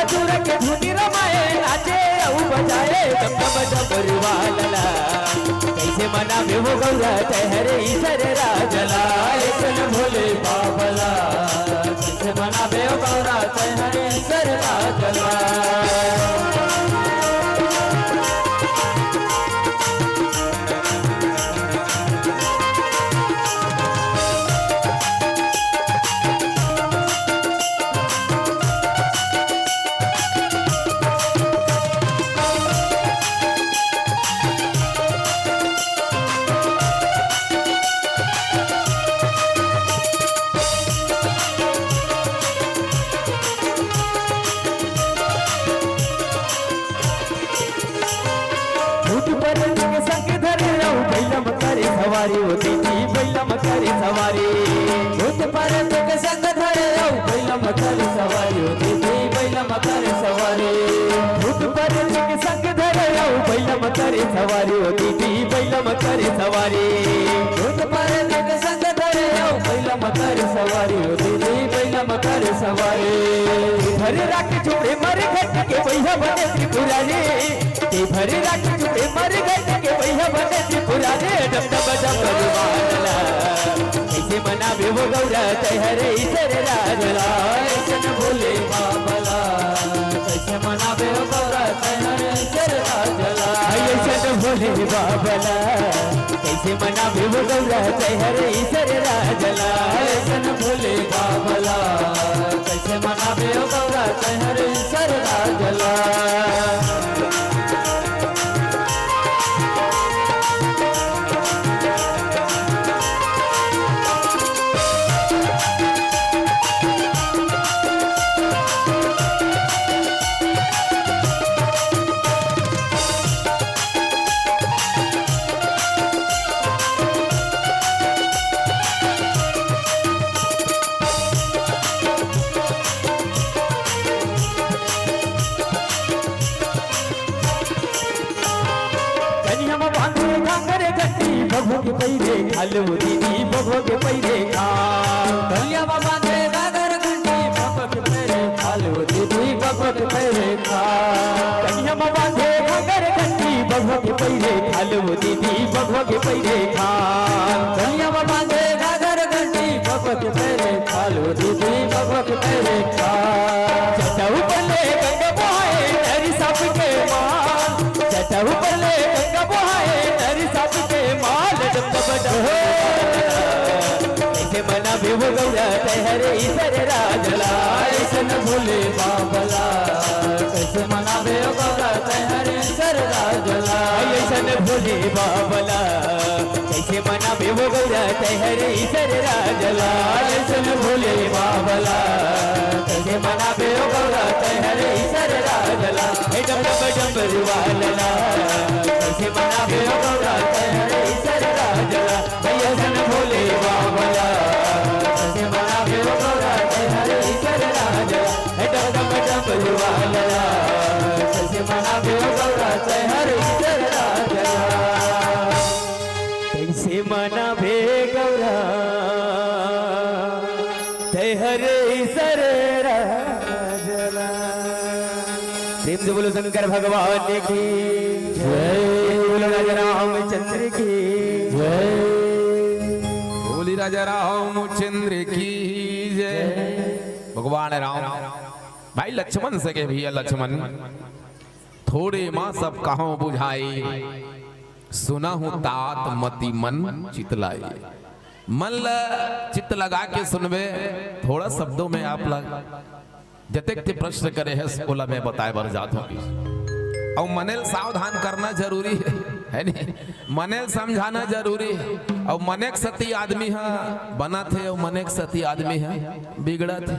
मधुर के धुनी रमाए नाचे औ बजाए डम डम डमरुआ लला कैसे मनावे वो गौरा तहरे ईसर राजला ऐसन भोले बाबला कैसे मनावे वो गौरा तहरे ईसर राजला सवारी होती थी बैलम करे सवारी भूत परत के संग धरे औ बैलम करे सवारी होती थी बैलम करे सवारी भूत परत के संग धरे औ बैलम करे सवारी होती थी बैलम करे सवारी भूत परत के संग धरे औ बैलम करे सवारी होती थी बैलम करे सवारी भरे राख छोड़े मर घट के भैया बने त्रिपुरारी भरे राख छोड़े मर घट के भैया बने त्रिपुरारी डम डम डमरुआ कैसे मनावे वो गौरा तहरे ईसर राजला ऐसन भोले बाबला कैसे मनावे वो गौरा तहरे ईसर राजला ऐसन भोले बाबला कैसे मनावे वो गौरा तहरे ईसर राजला ऐसन भोले बाबला कैसे मनावे वो गौरा तहरे ईसर राजला बघो के पैरे खालो दीदी बघो के पैरे खा कलिया बाबा दे गागर घंटी बघो के पैरे खालो दीदी बघो के पैरे खा कलिया बाबा दे गागर घंटी बघो के पैरे खालो दीदी बघो के पैरे खा कलिया बाबा दे गागर घंटी बघो के पैरे खालो दीदी बघो के पैरे खा चटाऊ पले गंगा बहाए नरी साप के माल चटाऊ पले गंगा बहाए नरी साप के माल कैसे मनावे वो गौरा तहरे ईसर राजला ऐसन भोले बाबला कैसे मनावे वो गौरा तहरे ईसर राजला ऐसन भोले बाबला कैसे मनावे वो गौरा तहरे ईसर राजला ऐसन भोले बाबला कैसे मनावे वो गौरा तहरे ईसर राजला डम डम डमरुआ लला कैसे मनावे वो गौरा तहरे ईसर राजला ऐसन भोले बाबला कैसे मनावे वो गौरा तहरे ईसर राजला डम डम डमरुआ लला कैसे मनावे वो गौरा तहरे ईसर राजला कैसे मनावे गौरा तहरे ईसर राजला प्रेम से बोलो शंकर भगवान की जय बोलो राजा रामचंद्र की जय बोली राजा रामचंद्र की जय भगवान राम भाई लक्ष्मण से के भैया लक्ष्मण थोड़े माँ सब कहो बुझाई सुना हूं तात मति मन चितलाई मन चित्त लगा के सुनवे थोड़ा शब्दों में आप लग जतेक प्रश्न करे है बोला मैं बताए बर जात हूँ और मनेल सावधान करना जरूरी है नहीं मनेल समझाना जरूरी है और मनेक सती आदमी है बना थे और मनेक सती आदमी है बिगड़ा थे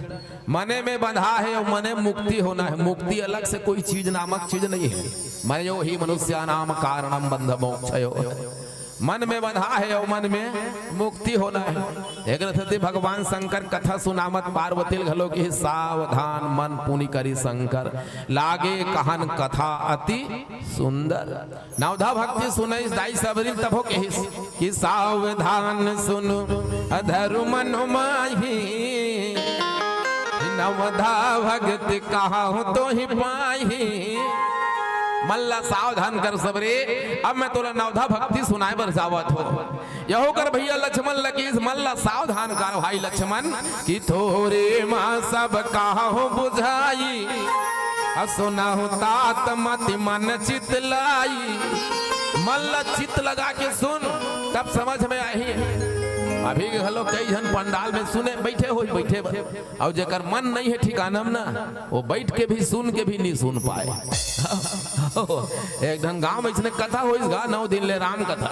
मने में बंधा है और मने मुक्ति होना है मुक्ति अलग से कोई चीज नामक चीज नहीं है मैं यो ही मनुष्य नाम कारणम बंध मोक्षयो मन में बंधा है और मन में मुक्ति होना है एक रथती भगवान शंकर कथा सुनामत पार्वती घलो की सावधान मन पुनि करी शंकर लागे कहन कथा अति सुंदर नवधा भक्ति सुनई दाई सबरी तभो कि सावधान सुन अधरु मन माही नवधा भगत कहा तो ही पाही। मल्ला सावधान कर सबरे, अब मैं तोला नवधा भक्ति सुनाए बर जावत हो। यहो कर भैया लक्ष्मण लकीस मल्ला सावधान कर भाई लक्ष्मण कि थोरे माँ सब कहो बुझाई, सुना हो तात मति मन चित लाई। मल्ला चित लगा के सुन तब समझ में आई। अभी हलो कई जन पंडाल में सुने बैठे हो बैठे और जेकर मन नहीं है ठिकाना में ना वो बैठ के भी सुन के भी नहीं सुन पाए। एक ढंग गांव में इसने कथा हो इस गा 9 दिन ले राम कथा।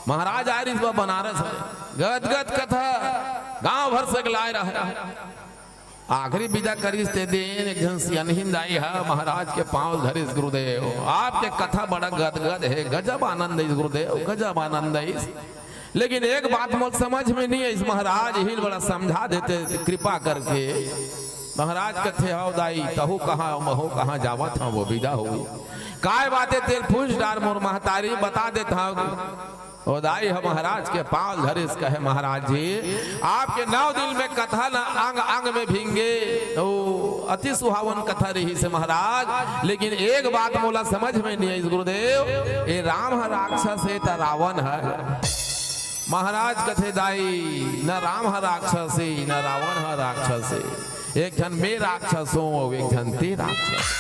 महाराज आए इस बार बनारस गद गद कथा गांव भर से लाए रहा। आखिरी विदा करीस ते दिन एक जन सियानहिंद आई है महाराज के पांव धरिस गुरुदेव, आपके कथा बड़ा गदगद है, गजब आनंद है गुरुदेव, गजब आनंद है। लेकिन एक बात मुझे समझ में नहीं है इस महाराज ही बड़ा समझा देते कृपा करके। महाराज कथे हो दाई तहु कहाँ महो कहाँ जावत हाँ वो विदा हो काय बातें तेल पूछ डार मोर महतारी बता देता हूँ। दाई है महाराज के पांव धरिस कहे महाराज जी आपके 9 दिन में कथा न अंग अंग में भींगे। ओ अति सुहावन कथा रही से महाराज, लेकिन एक बात मोला समझ में नहीं है गुरुदेव, ये राम है राक्षस है त रावण है। महाराज कथे दाई न राम है राक्षस न रावण है राक्षस, एक जन में राक्षस हो एक जन ते राक्षस।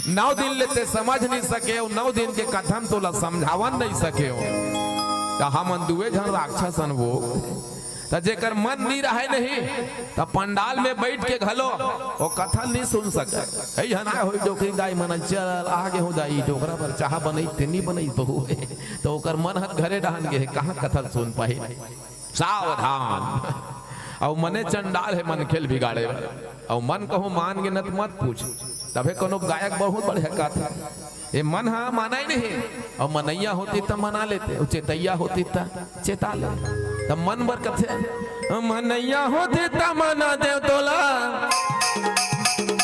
9 दिन लेते समझ नहीं सके, 9 दिन के कथन तो ला समझावन नहीं सके हो। हम दुए जन राक्षसन वो तो जेकर मन नहीं रहे नहीं तो पंडाल में बैठ के घलो वो कथन नहीं सुन सके। hey, हना हो डोकरी दाई मन चल आगे हो दाई डोकरा पर चाह बनई तेनी बनई बहू है तो ओकर मन हत घरे डाहन के कहाँ कथन सुन पाए। सावधान और मने चंडाल है मन खेल बिगाड़े और मन कहो मान के नत मत पूछ तबे कोनो गायक बहुत बढ़िया कथा। ये मन हाँ माना ही नहीं और मनैया होती तब मना लेते, चेतैया होती तब चेता ले तब मन बर कथे मनैया होती तब मना दे तोला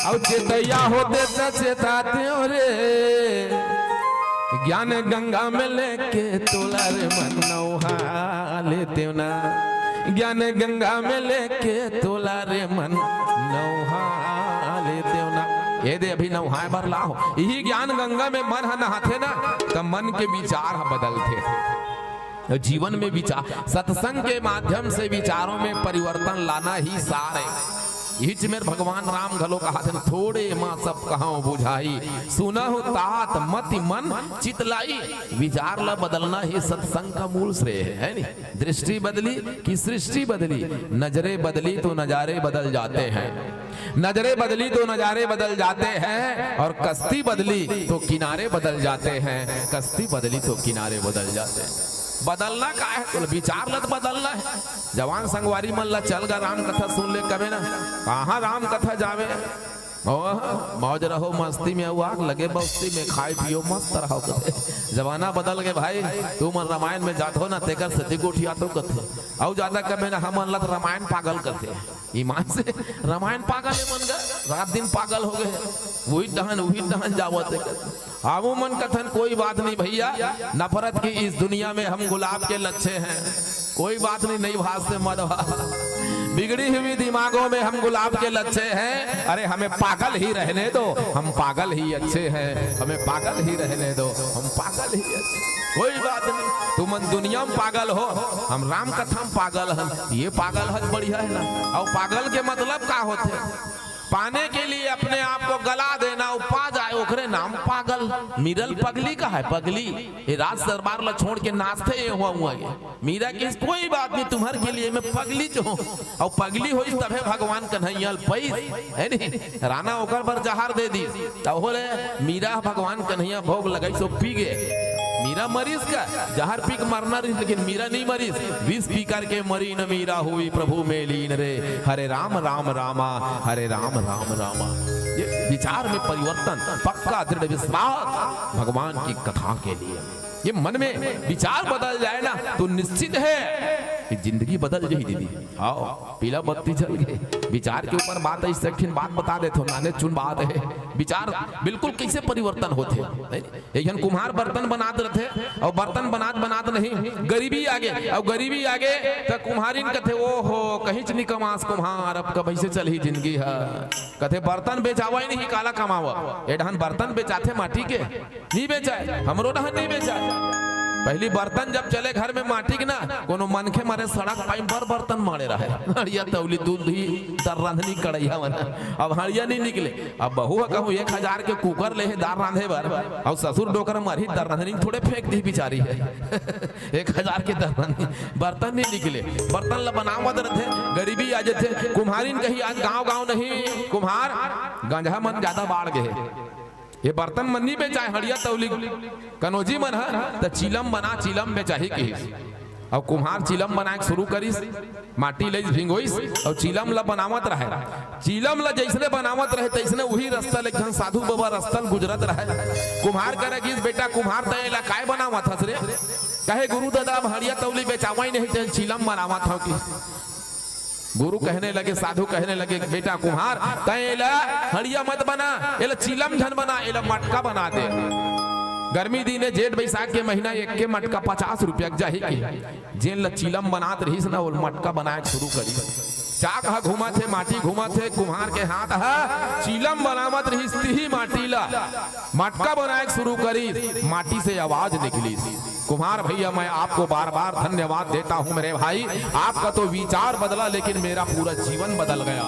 और चेतैया होते तब चेताते रे। ज्ञान गंगा में लेके तोला रे मन नौहा लेते ना, ज्ञान गंगा में लेके तोला रे मन नौहा लेते ना। ये दे अभी नौहाए बार लाओ यही ज्ञान गंगा में मन नहाते ना तब मन के विचार बदलते थे। जीवन में विचार सत्संग के माध्यम से विचारों में परिवर्तन लाना ही सार है। हिच में भगवान राम घलो कहा थे थोड़े माँ सब कहां बुझाई, सुनहु तात मति मन चितलाई। विचार ला बदलना ही सत्संग का मूल श्रेय है नी। दृष्टि बदली कि सृष्टि बदली, नजरें बदली तो नजारे बदल जाते हैं, नजरें बदली तो नजारे बदल जाते हैं और कश्ती बदली तो किनारे बदल जाते हैं, कश्ती बदली तो किनारे बदल जाते हैं। बदलना का है तो विचार लत बदलना है। जवान संगवारी मन ला चल गा राम कथा सुन ले कबे ना कहाँ राम कथा जावे मौज रहो मस्ती में आग लगे बस्ती में खाए पियो मस्त रहो। जमाना बदल गए भाई, तू मन रामायण में जात हो ना तेकर सती गोठिया तो कथे और ज्यादा कबे ना हम लत रामायण पागल करते ईमान से रामायण पागल है मन गए रात दिन पागल हो गए वही दहन जावत आवो मन कथन कोई बात नहीं भैया। नफरत की इस दुनिया में हम गुलाब के लच्छे हैं, कोई बात नहीं नई भाष से मत बिगड़ी हुई दिमागों में हम गुलाब के लच्छे हैं। अरे हमें पागल ही रहने दो, हम पागल ही अच्छे हैं, हमें पागल ही रहने दो, हम पागल ही अच्छे, कोई बात नहीं। तुम दुनिया में पागल हो, हम राम कथा में पागल हैं, ये पागल है बढ़िया है ना। और पागल के मतलब का होते पाने के लिए अपने आप को गला देना उपा जाए ओकरे नाम पागल। मिरल पगली का है पगली, ये राज दरबार ला छोड़ के नाचते ये हुआ मीरा की कोई बात नहीं तुम्हारे के लिए मैं पगली जो और पगली हो तबे भगवान कन्हैया पैस है नहीं राना ओकर पर जहार दे दी तब मीरा भगवान कन्हैया भोग लगाई सो पी गए। मीरा मरीज का जहर पी के मरना रही लेकिन मीरा नहीं मरीज, विष पी करके मरी न मीरा हुई प्रभु में लीन रे। हरे राम राम रामा हरे राम राम रामा। ये विचार में परिवर्तन, पक्का दृढ़ विश्वास भगवान की कथा के लिए। ये मन में विचार बदल जाए ना तो निश्चित है कि जिंदगी बदल जाएगी दीदी। आओ पीला बत्ती जल गए, विचार के ऊपर बात है, सेकंड बात बता देते हो नाने चुन बात है, विचार बिल्कुल कैसे परिवर्तन होते। एक कुम्हार बर्तन बनाते रहते और बर्तन बनात नहीं, गरीबी आगे और गरीबी आगे तो कुम्हारिन कहते ओ हो कहीं नहीं कमास कुम्हार, अब कब ऐसे चल ही जिंदगी है। कहते बर्तन बेचावा ही नहीं काला कमावा, ये ढहन बर्तन बेचाते माटी के नहीं बेचाए, हमरो ढहन नहीं बेचाए। पहली बर्तन जब चले घर में माटी के ना कोनो मनखे मारे सड़क पाई बर्तन मारे रहे, हड़िया तौली दूध ही दार रांधनी कड़ैया मन, अब हड़िया नहीं निकले। अब बहू कहूँ 1000 के कुकर ले दार रांधे बर और ससुर डोकर मारी दार रांधनी थोड़े फेंक दी बिचारी है 1000 के दार रांधनी बर्तन नहीं निकले, बर्तन ला बनावत रहते, गरीबी आ जाते। कुम्हारिन कही आज गाँव नहीं कुम्हार गंजा मन ज्यादा बाढ़ गए, ये बर्तन मन नहीं बेचाए, हड़िया तौली कनौजी मन है तो चिलम बना चिलम बेचाही की। और कुम्हार चिलम बना के शुरू करिस, माटी ले भिंगोइस और चिलम ला बनावत रहे, चिलम ला जैसने बनावत रहे तैसने वही रास्ता ले साधु बाबा रास्ता गुजरत रहे। कुम्हार करे बेटा कुम्हार तय काय बनावत हस रे, कहे गुरु दादा हड़िया तौली बेचावा ही नहीं चिलम बनावत हो की। गुरु कहने लगे, साधु कहने लगे बेटा कुम्हार तैला हड़िया मत बना, एला चिलम झन बना, एला मटका बना दे। गर्मी दिन जेठ बैसाख के महीना एक के मटका 50 रुपया जाही की, जेन ला चिलम बनात रहीस ना वो मटका बनाए शुरू करी। चाक हा घुमा थे माटी घुमा थे, कुम्हार के हाथ हा चिलम बनावत रहीस ही माटी ला मटका बनाए शुरू करी, माटी से आवाज निकली। कुम्हार भैया मैं आपको बार बार धन्यवाद देता हूं मेरे भाई, आपका तो विचार बदला लेकिन मेरा पूरा जीवन बदल गया।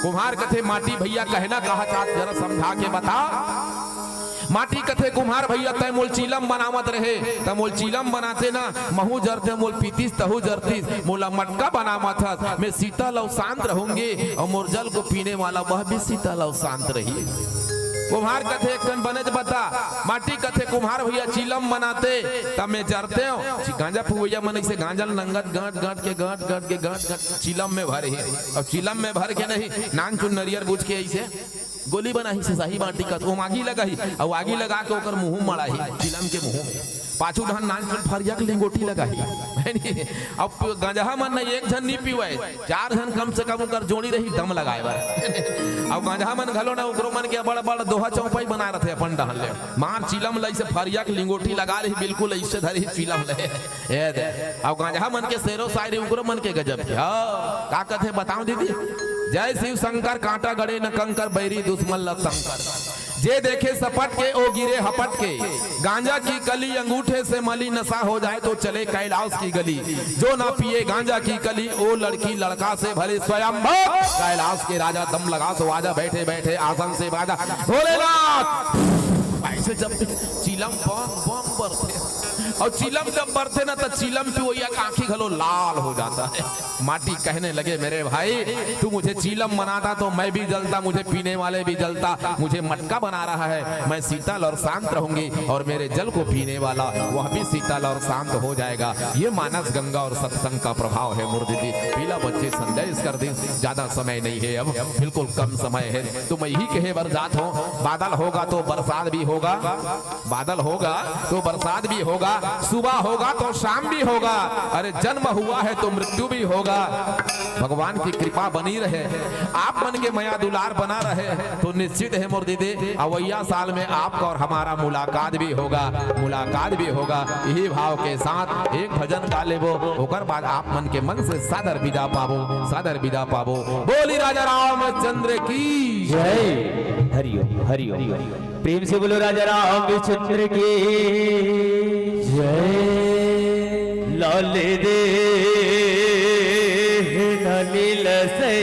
कुम्हार कथे माटी भैया कहना कहा चाहत जरा समझा के बता। माटी कथे कुम्हार भैया तय मोल चिलम बनावत रहे, त मोल चिलम बनाते ना महू जरते, मोल पीतीस तहु जरतीस, मोला मटका बनावत था, मैं शीतल और शांत रहूंगी और मोर जल को पीने वाला वह भी शीतल और शांत रही। कुम्हार कथे एक टन बनज बता, माटी कथे कुम्हार भैया चिलम बनाते तब मैं जरते हो गांजा फुवैया मन से गांजा नंगत गांठ के चिलम में भरे ही, और चिलम में भर के नहीं नान चुन नरियर बुझ के ऐसे गोली बनाही से सही माटी का वो आगी लगाही और आगी लगा के ओकर मुंह मड़ाही, चिलम के मुंह में पाछू ढन नान फरिया के लिंगोटी लगाही। अब गंजहा मन नहीं एक जन नहीं पीवे, 4 जन कम से कम कर जोड़ी रही दम लगाए बार। अब गंजहा मन घलो ना उकरो मन के बड़ बड़ दोहा चौपाई बना रहे अपन डहन ले मार चिलम लई से फरिया के लिंगोटी लगा रही, बिल्कुल ऐसे धरी चिलम ले ए दे। अब गंजहा मन के शेरो शायरी उकरो मन के गजब के का कथे बताऊं दीदी। जय शिव शंकर कांटा गड़े न कंकर, बैरी दुश्मन लतंकर, जे देखे सपट के ओ गिरे हपट के, गांजा की कली अंगूठे से मली, नशा हो जाए तो चले कैलाश की गली, जो ना पिए गांजा की कली ओ लड़की लड़का से भरे स्वयं कैलाश के राजा, दम लगा तो आजा बैठे बैठे आसन से बाजा भोलेनाथ। ऐसे जब चिलम बम बम बरते और चिलम जब बरते ना तो चिलम की वही आंखी घलो लाल हो जाता है। माटी कहने लगे मेरे भाई तू मुझे चिलम बनाता तो मैं भी जलता, मुझे पीने वाले भी जलता, मुझे मटका बना रहा है, मैं शीतल और शांत रहूंगी और मेरे जल को पीने वाला वह भी शीतल और शांत हो जाएगा। ये मानस गंगा और सत्संग का प्रभाव है। मुर्दी पीला बच्चे संदेश कर दे, ज्यादा समय नहीं है, अब बिल्कुल कम समय है। तो मैं ही कहे बरसात हो, बादल होगा तो बरसात भी होगा, बादल होगा तो बरसात भी होगा, सुबह होगा तो शाम भी होगा, अरे जन्म हुआ है तो मृत्यु भी होगा। भगवान की कृपा बनी रहे, आप मन के माया दुलार बना रहे तो निश्चित है मोर दीदी अवैया साल में आपका और हमारा मुलाकात भी होगा, मुलाकात भी होगा। यही भाव के साथ एक भजन गा लेबो, ओकर बाद आप मन के मन से सादर विदा पाबो, सादर विदा पाबो। बोली राजा रामचंद्र की जय। हरिओम हरिओम, प्रेम से बोलो राजा रामचंद्र की जय। लाल दे नील से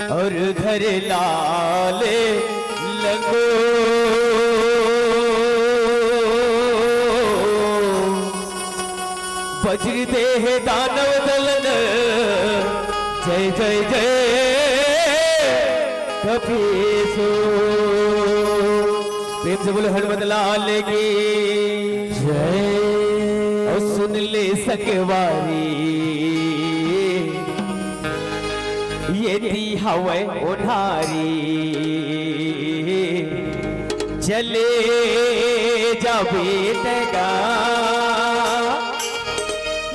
और घर लाल लगो, वज्र देह दानव दलन जय जय जय कपीसो। प्रेम से बोलो हनुमत लाल की जय। और सुन ले सकवारी ये थी हवे उधारी, चले जा बेटगा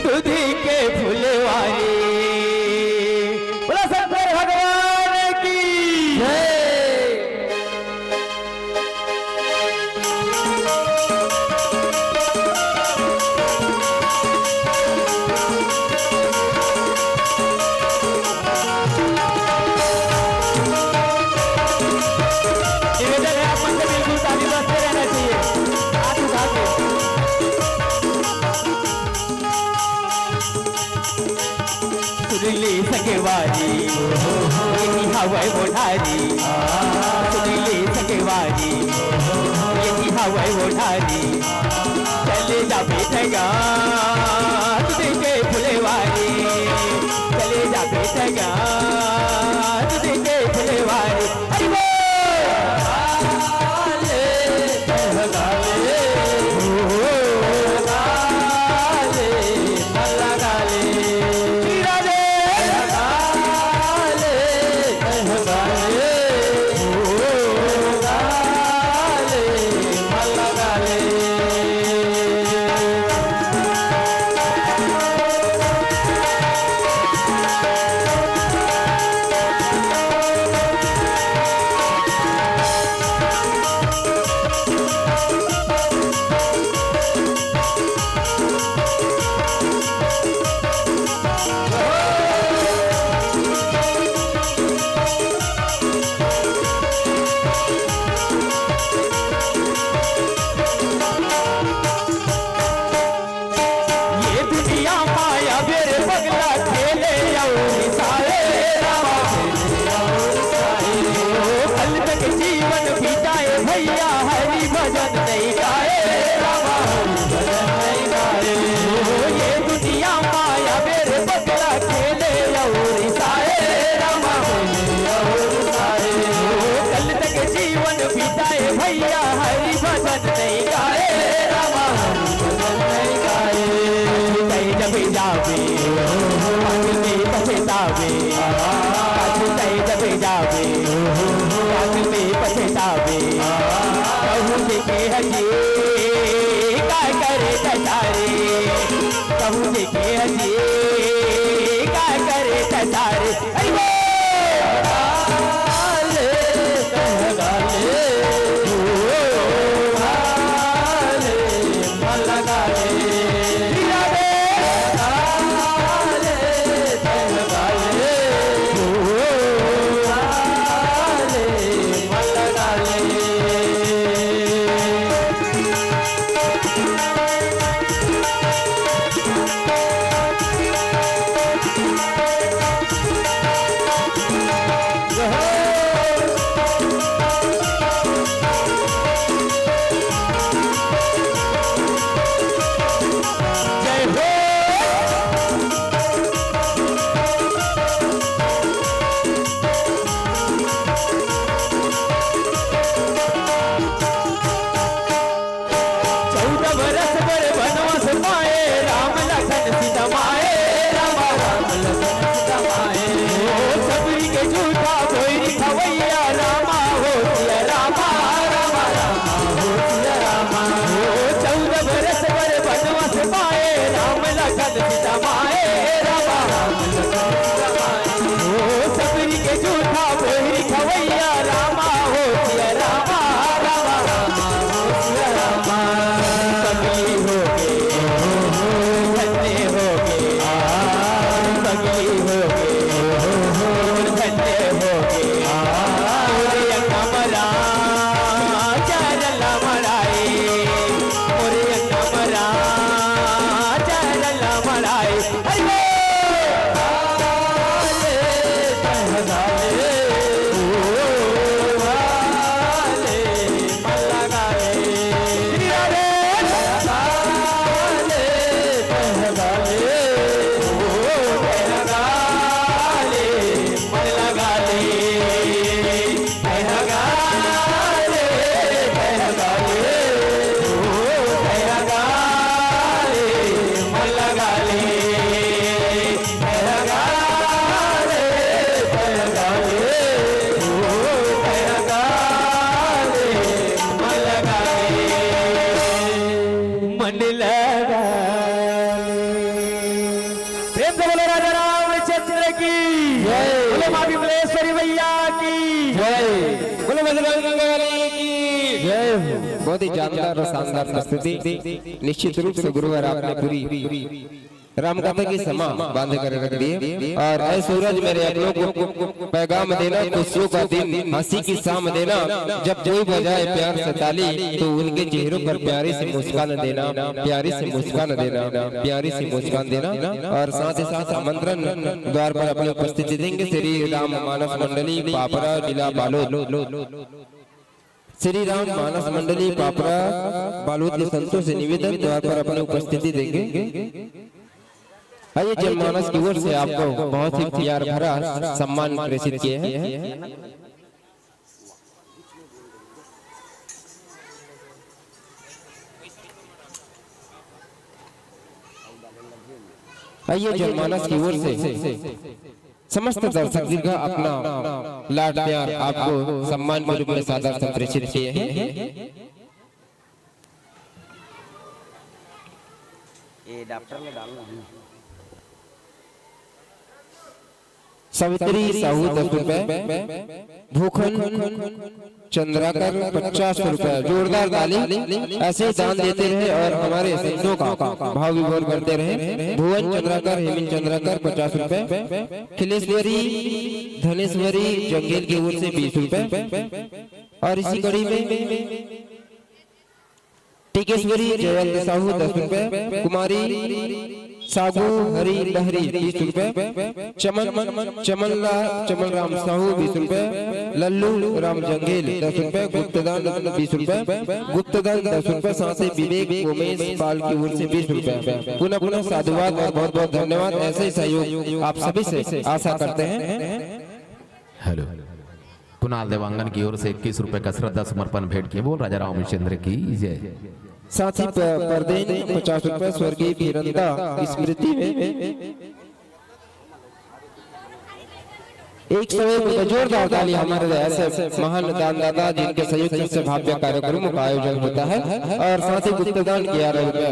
दूध के फुलवारी। बोला शंकर भगवान की जय। निवेदन है आप मंदिर बिल्कुल ताली बजते रहना चाहिए, हाथ उठा के। सुरीली सकेवारी यही हवाई मोठारी, सुरीली सकेवारी यही हवाई मोठारी। चले जा बेटगा तुझे के फुलेवारी, चले जा बेटगा तुझे के फुलेवारी। अरे वो भैया हरि भजन नहीं गाए, ये दुनिया माया मेरे बगला खेले और साए, कल तक जीवन बिताए भैया हरि भजन नहीं गाए, जब जावे पछतावे, जब जावे पछतावे कहूँ के हजी काय करे कसारे, कहूँ के हजी काय करे कसारे। से बोले राजा रामचंद्र की जय, बोले माँ विमलेश्वरी मैया की जय, बोले बजरंग बली की जय। बहुत ही जानदार और शानदार प्रस्तुति। निश्चित रूप से गुरुवार आपने पूरी रामकथा की समा बांधे कर रख दिए। और ऐ सूरज मेरे अपनों को पैगाम देना, खुशियों का दिन हंसी की शाम देना, जब कोई बजाए प्यार से ताली तो उनके चेहरों पर प्यारी सी मुस्कान देना, प्यारी सी मुस्कान देना, प्यारी सी मुस्कान देना। और साथ ही साथ आमंत्रण द्वार पर अपनी उपस्थिति देंगे श्री राम मानस मंडली पापरा जिला बालोद। श्री राम मानस मंडली पापरा बालोद के संतों से निवेदन द्वार पर अपनी उपस्थिति देंगे। आइए जनमानस की ओर से आपको बहुत ही प्यार भरा सम्मान प्रेषित किए हैं। आइए जनमानस की ओर से समस्त दर्शक जी का अपना लाड प्यार आपको सम्मान के रूप में सादर संप्रेषित किए हैं। ये डॉक्टर में डालना सावित्री साहू 10 रुपए, भूखन चंद्राकर 50 रुपए। जोरदार ताली, ऐसे दान देते रहे और हमारे संतों का भाव विभोर करते रहे। भुवन चंद्राकर, हेमंत चंद्राकर 50 रुपए, खिलेश्वरी धनेश्वरी जंगेल की ओर से 20 रुपए। और इसी कड़ी में टीकेश्वरी जयंत साहू 10 रुपए, कुमारी सागू हरी लहरी 30 रुपए, चमन राम साहू 20 रुपए, लल्लू राम जंगेल 10 रुपए, गुप्तदान 20 रुपए, गुप्तदान 10 रुपए। साथ ही विवेक उमेश पाल की ओर से 20 रुपए। पुनः पुनः साधुवाद और बहुत बहुत धन्यवाद। ऐसे ही सहयोग आप सभी से आशा करते हैं। हेलो, कुणाल देवांगन की ओर से 21 रुपए का श्रद्धा समर्पण भेंट किए। बोल राजा रामचंद्र की जय। साथ ही परदेन 50 रुपए स्वर्गीय वीरंदा स्मृति में। एक समय जोरदार ताली हमारे ऐसे महान दानदाता जिनके संयुक्त से भव्य कार्यक्रमों का आयोजन होता है। और साथ ही गुप्तदान 11 रुपए।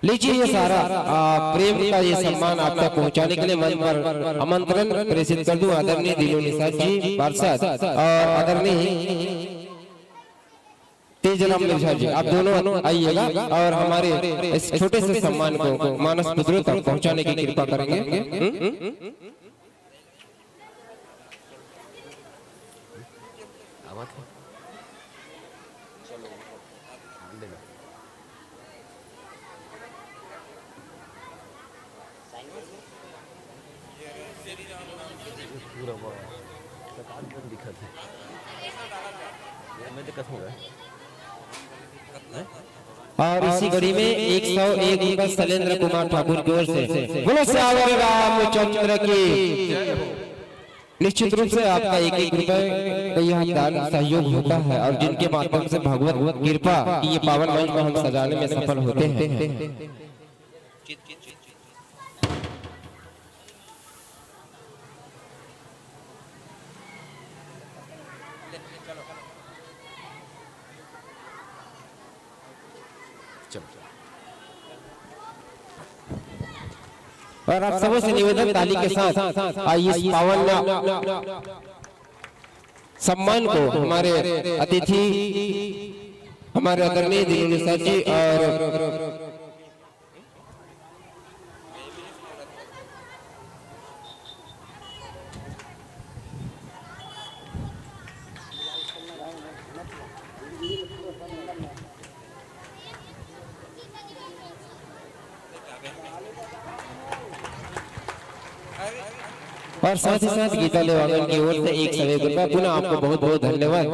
लीजिए ये सारा प्रेम का ये सम्मान आप तक पहुंचाने के लिए मन पर आमंत्रण प्रेषित कर दूं। आदरणीय दिलो निषाद जी पार्षद और आदरणीय तेजराम मिर्जा जी, आप दोनों आइएगा और हमारे इस छोटे से सम्मान को मानस पुत्रों तक पहुंचाने की कृपा करेंगे। और इसी घड़ी में 101 रुपए शैलेंद्र कुमार ठाकुर की ओर से। बोलो श्यावर रामचंद्र की। निश्चित रूप से आपका 1-1 रुपए का यह दान सहयोग होता है और जिनके माध्यम से भगवत कृपा की ये पावन मंच को हम सजाने में सफल होते हैं। और आप सबों से निवेदन ताली के साथ आइए इस पावन सम्मान को हमारे अतिथि हमारे आदरणीय दिलो निषाद जी और साथ ही साथ गीता लेवागन की ओर से 101 रुपए। पुनः आपको बहुत बहुत धन्यवाद।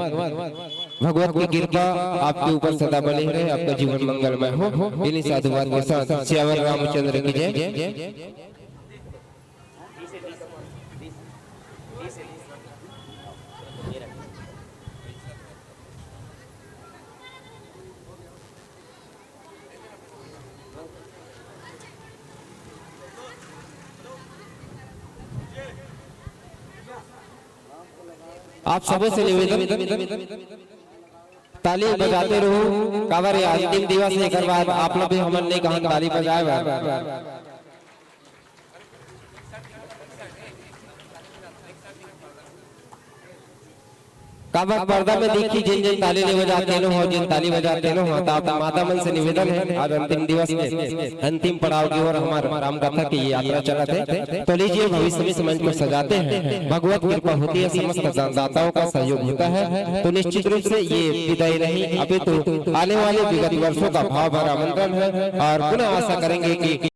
भगवत की कृपा आपके ऊपर सदा बनी रहे, आपका जीवन मंगलमय हो। इन्हीं साधुवाद के साथ श्यावर रामचंद्र की जय। आप सबों से निवेदन ताली बजाते रहो। कावर अंतिम दिवस है, एक बार आप लोग भी हमन नहीं कहा ताली बजाए। काबा पर्दा में देखी जिन जिन ताली नहीं बजाते हो, जिन ताली बजाते हो, तो आप माता मन से निवेदन है आज अंतिम दिवस में अंतिम पड़ाव की ओर हमारे राम कथा की यात्रा चलत है। तो लीजिए भविष्य में समझ को सजाते हैं, भगवत कृपा होती है, समस्त दाताओं का सहयोग होता है। तो निश्चित रूप से ये विदाई नहीं, अभी तो आने वाले विगत वर्षों का भाव भरा आमंत्रण है और पुनः आशा करेंगे कि